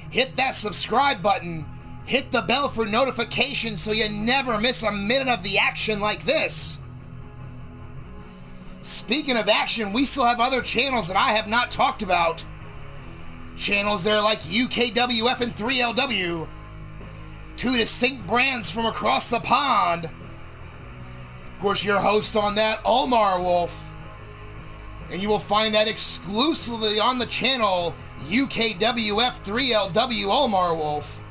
S1: hit that subscribe button. Hit the bell for notifications so you never miss a minute of the action like this. Speaking of action, we still have other channels that I have not talked about. Channels there like UKWF and 3LW. 2 distinct brands from across the pond. Of course, your host on that, Omar Wolf. And you will find that exclusively on the channel UKWF 3LW Omar Wolf.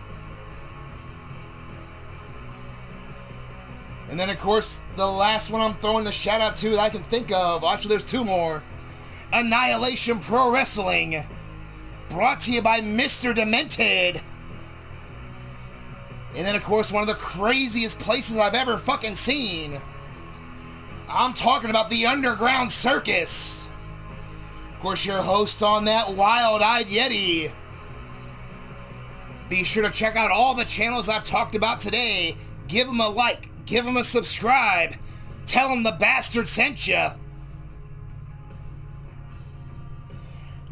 S1: And then, of course, the last one I'm throwing the shout out to that I can think of, actually there's 2 more. Annihilation Pro Wrestling. Brought to you by Mr. Demented. And then, of course, one of the craziest places I've ever fucking seen. I'm talking about the Underground Circus. Of course, your host on that, Wild-Eyed Yeti. Be sure to check out all the channels I've talked about today. Give them a like. Give them a subscribe. Tell them the bastard sent you.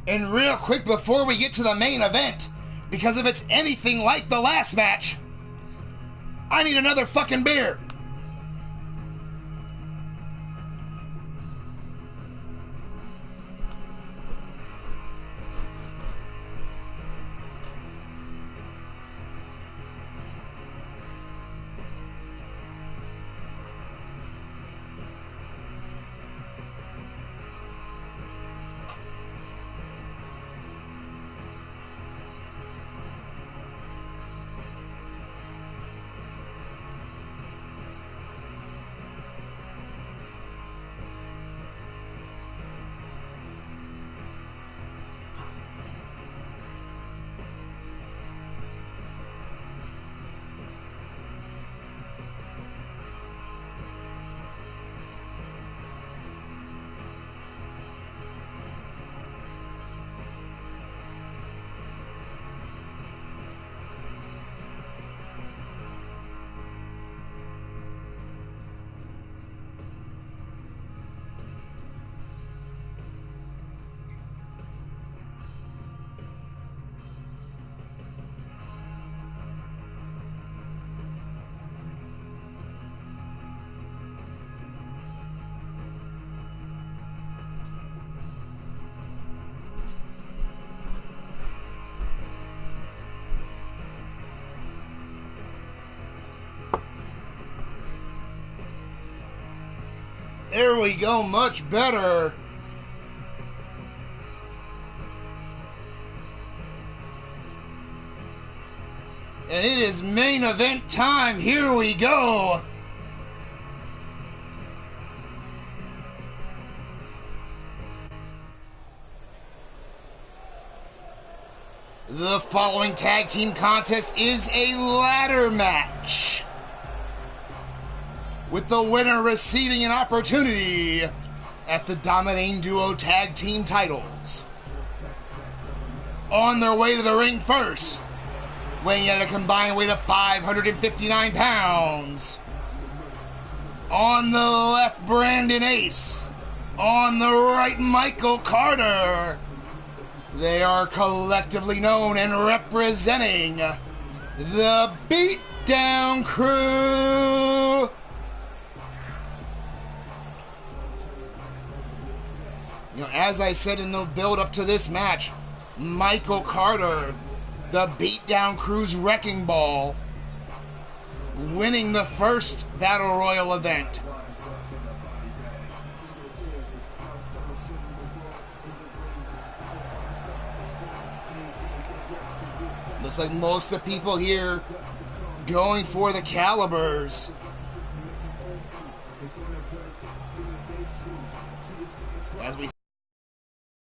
S1: And real quick before we get to the main event, because if it's anything like the last match, I need another fucking beer. There we go, much better. And it is main event time. Here we go. The following tag team contest is a ladder match, with the winner receiving an opportunity at the Dominating Duo Tag Team titles. On their way to the ring first, weighing at a combined weight of 559 pounds. On the left, Brandon Ace. On the right, Michael Carter. They are collectively known and representing the Beatdown Crew. You know, as I said in the build-up to this match, Michael Carter, the Beatdown Crew's Wrecking Ball, winning the first Battle Royal event. Looks like most of the people here going for the Calibers. As we see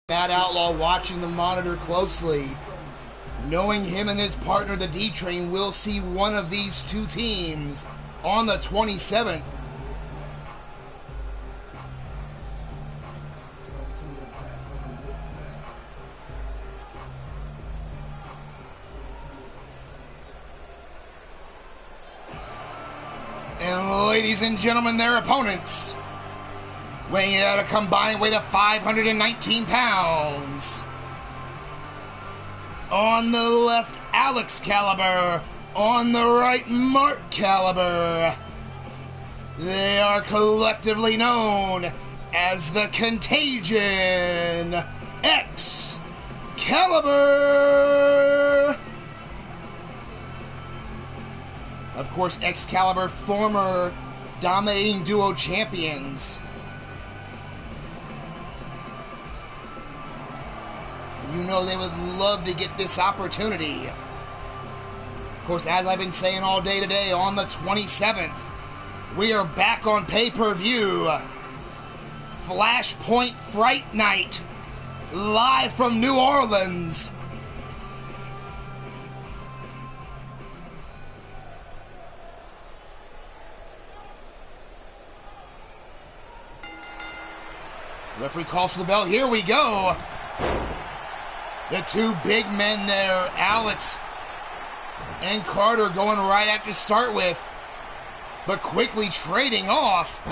S1: Matt Outlaw watching the monitor closely, knowing him and his partner, the D-Train, will see one of these two teams on the 27th. And ladies and gentlemen, their opponents, weighing in at a combined weight of 519 pounds. On the left, Alex Caliber. On the right, Mark Caliber. They are collectively known as the Contagion Excalibur. Of course, Excalibur, former Dominating Duo champions. You know they would love to get this opportunity. Of course, as I've been saying all day today, on the 27th, we are back on pay-per-view. Flashpoint Fright Night, live from New Orleans. Referee calls for the bell. Here we go. The two big men there, Alex and Carter, going right at to start with, but quickly trading off.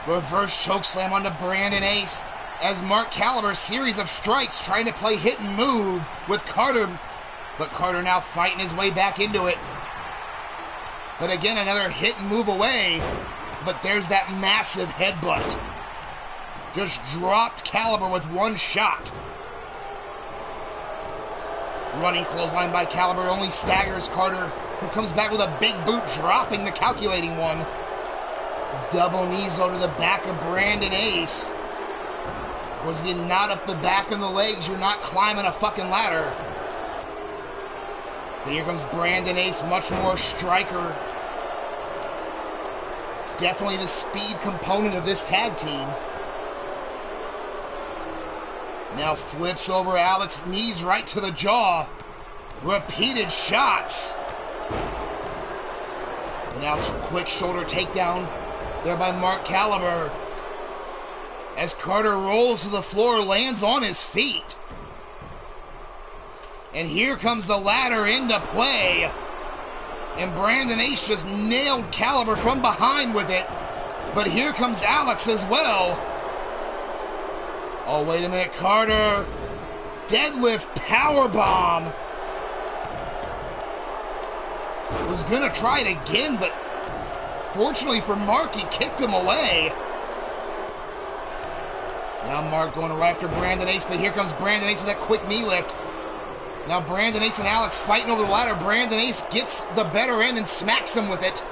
S1: Reverse chokeslam onto Brandon Ace as Mark Caliber, series of strikes trying to play hit and move with Carter, but Carter now fighting his way back into it. But again, another hit and move away, but there's that massive headbutt. Just dropped Caliber with one shot. Running clothesline by Caliber only staggers Carter, who comes back with a big boot, dropping the calculating one. Double knees to the back of Brandon Ace. Of course, if you're not up the back and the legs, you're not climbing a fucking ladder. But here comes Brandon Ace, much more striker. Definitely the speed component of this tag team. Now flips over Alex, knees right to the jaw. Repeated shots. And now quick shoulder takedown there by Mark Caliber. As Carter rolls to the floor, lands on his feet. And here comes the ladder into play. And Brandon Ace just nailed Caliber from behind with it. But here comes Alex as well. Oh, wait a minute, Carter. Deadlift powerbomb. Was gonna try it again, but fortunately for Mark, he kicked him away. Now Mark going right after Brandon Ace, but here comes Brandon Ace with that quick knee lift. Now Brandon Ace and Alex fighting over the ladder. Brandon Ace gets the better end and smacks him with it.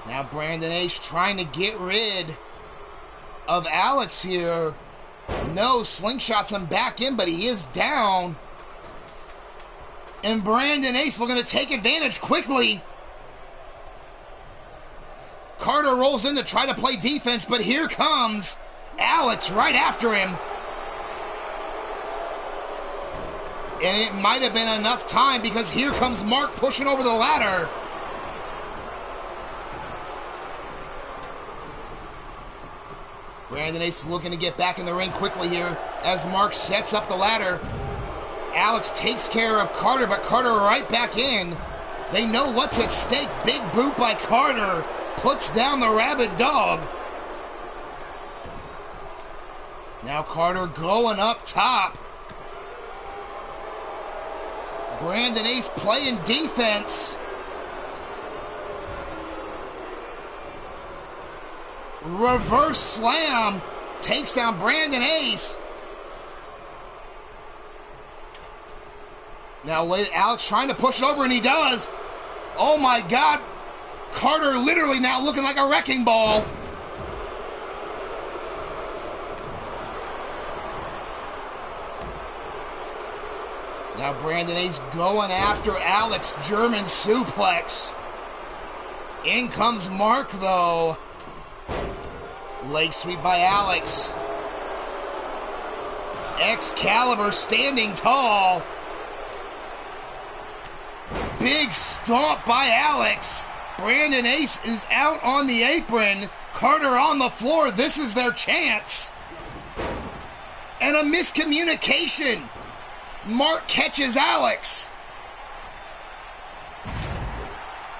S1: Now Brandon Ace trying to get rid of Alex here. No, slingshots him back in, but he is down. And Brandon Ace looking to take advantage quickly. Carter rolls in to try to play defense, but here comes Alex right after him. And it might have been enough time because here comes Mark pushing over the ladder. Brandon Ace is looking to get back in the ring quickly here as Mark sets up the ladder. Alex takes care of Carter, but Carter right back in. They know what's at stake. Big boot by Carter. Puts down the rabid dog. Now Carter going up top. Brandon Ace playing defense. Reverse slam. Takes down Brandon Ace. Now wait, Alex trying to push it over, and he does. Oh my God. Carter literally now looking like a wrecking ball. Now Brandon Ace going after Alex. German suplex. In comes Mark though. Leg sweep by Alex. Excalibur standing tall. Big stomp by Alex. Brandon Ace is out on the apron. Carter on the floor. This is their chance. And a miscommunication. Mark catches Alex.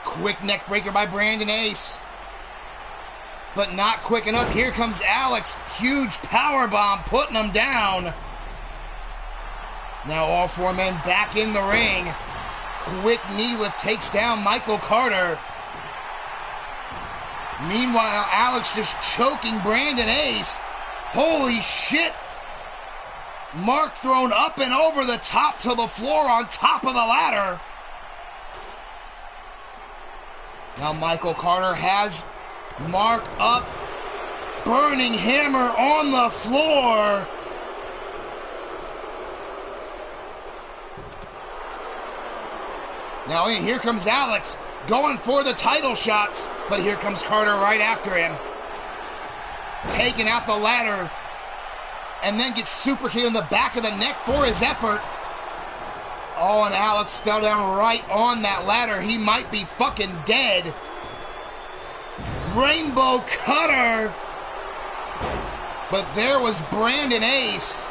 S1: Quick neck breaker by Brandon Ace. But not quick enough. Here comes Alex. Huge power bomb putting him down. Now all four men back in the ring. Quick knee lift takes down Michael Carter. Meanwhile, Alex just choking Brandon Ace. Holy shit. Mark thrown up and over the top to the floor on top of the ladder. Now Michael Carter has Mark up. Burning hammer on the floor. Now here comes Alex going for the title shots, but here comes Carter right after him. Taking out the ladder and then gets super kicked in the back of the neck for his effort. Oh, and Alex fell down right on that ladder. He might be fucking dead. Rainbow cutter. But there was Brandon Ace.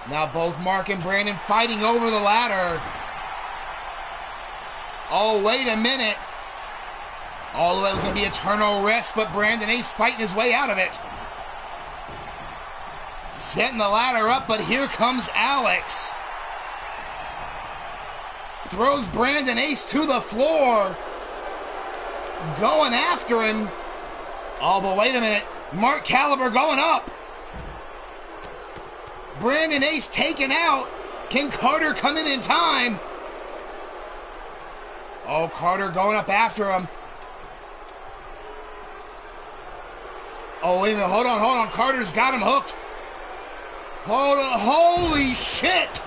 S1: Now both Mark and Brandon fighting over the ladder. Oh, wait a minute. All that was going to be eternal rest, but Brandon Ace fighting his way out of it. Setting the ladder up, but here comes Alex. Throws Brandon Ace to the floor. Going after him. Oh, but wait a minute. Mark Caliber going up. Brandon Ace taken out. Can Carter come in time? Oh, Carter going up after him. Oh, wait a minute. Hold on. Carter's got him hooked. Hold on. Holy shit.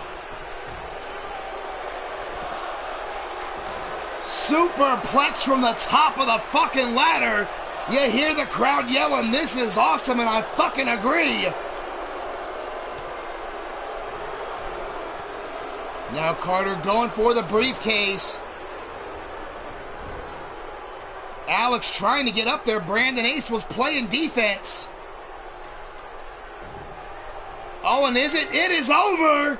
S1: Superplex from the top of the fucking ladder. You hear the crowd yelling, "This is awesome," and I fucking agree. Now Carter going for the briefcase. Alex trying to get up there. Brandon Ace was playing defense. Oh, and is it? It is over!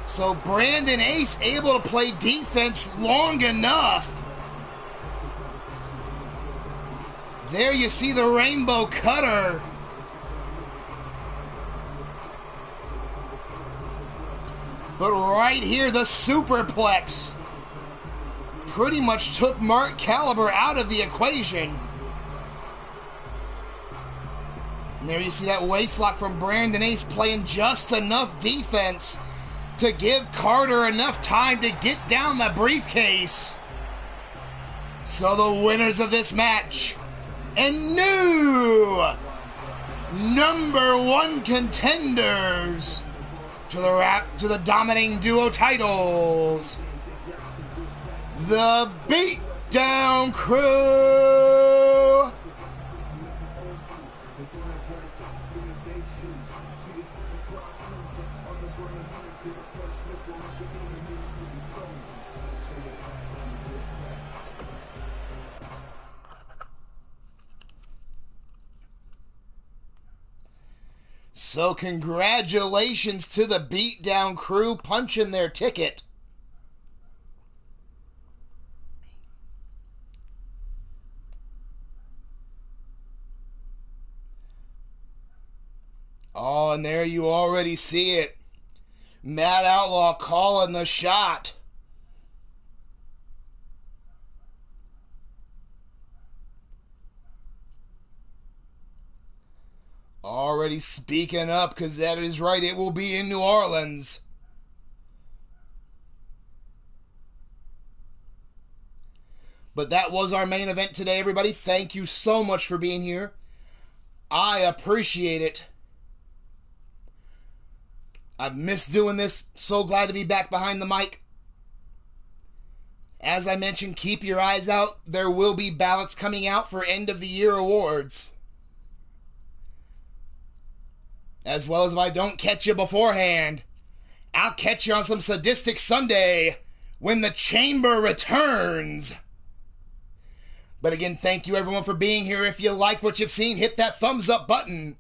S1: So Brandon Ace able to play defense long enough. There you see the rainbow cutter. But right here, the superplex pretty much took Mark Caliber out of the equation. And there you see that waist lock from Brandon Ace playing just enough defense to give Carter enough time to get down the briefcase. So the winners of this match and new #1 contenders to the dominating duo titles, the Beatdown Crew. So congratulations to the Beatdown Crew punching their ticket. Oh, and there you already see it. Matt Outlaw calling the shot. Already speaking up, because that is right, it will be in New Orleans. But that was our main event today, everybody. Thank you so much for being here. I appreciate it. I've missed doing this. So glad to be back behind the mic. As I mentioned, keep your eyes out. There will be ballots coming out for end of the year awards. As well as if I don't catch you beforehand, I'll catch you on some Sadistic Sunday when the Chamber returns. But again, thank you everyone for being here. If you like what you've seen, hit that thumbs up button.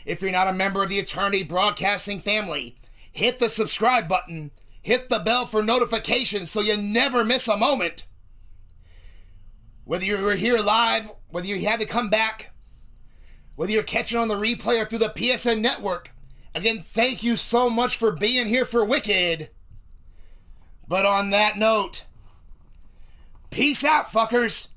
S1: If you're not a member of the Eternity Broadcasting family, hit the subscribe button. Hit the bell for notifications so you never miss a moment. Whether you were here live, whether you had to come back, whether you're catching on the replay or through the PSN network, again, thank you so much for being here for Wicked. But on that note, peace out, fuckers.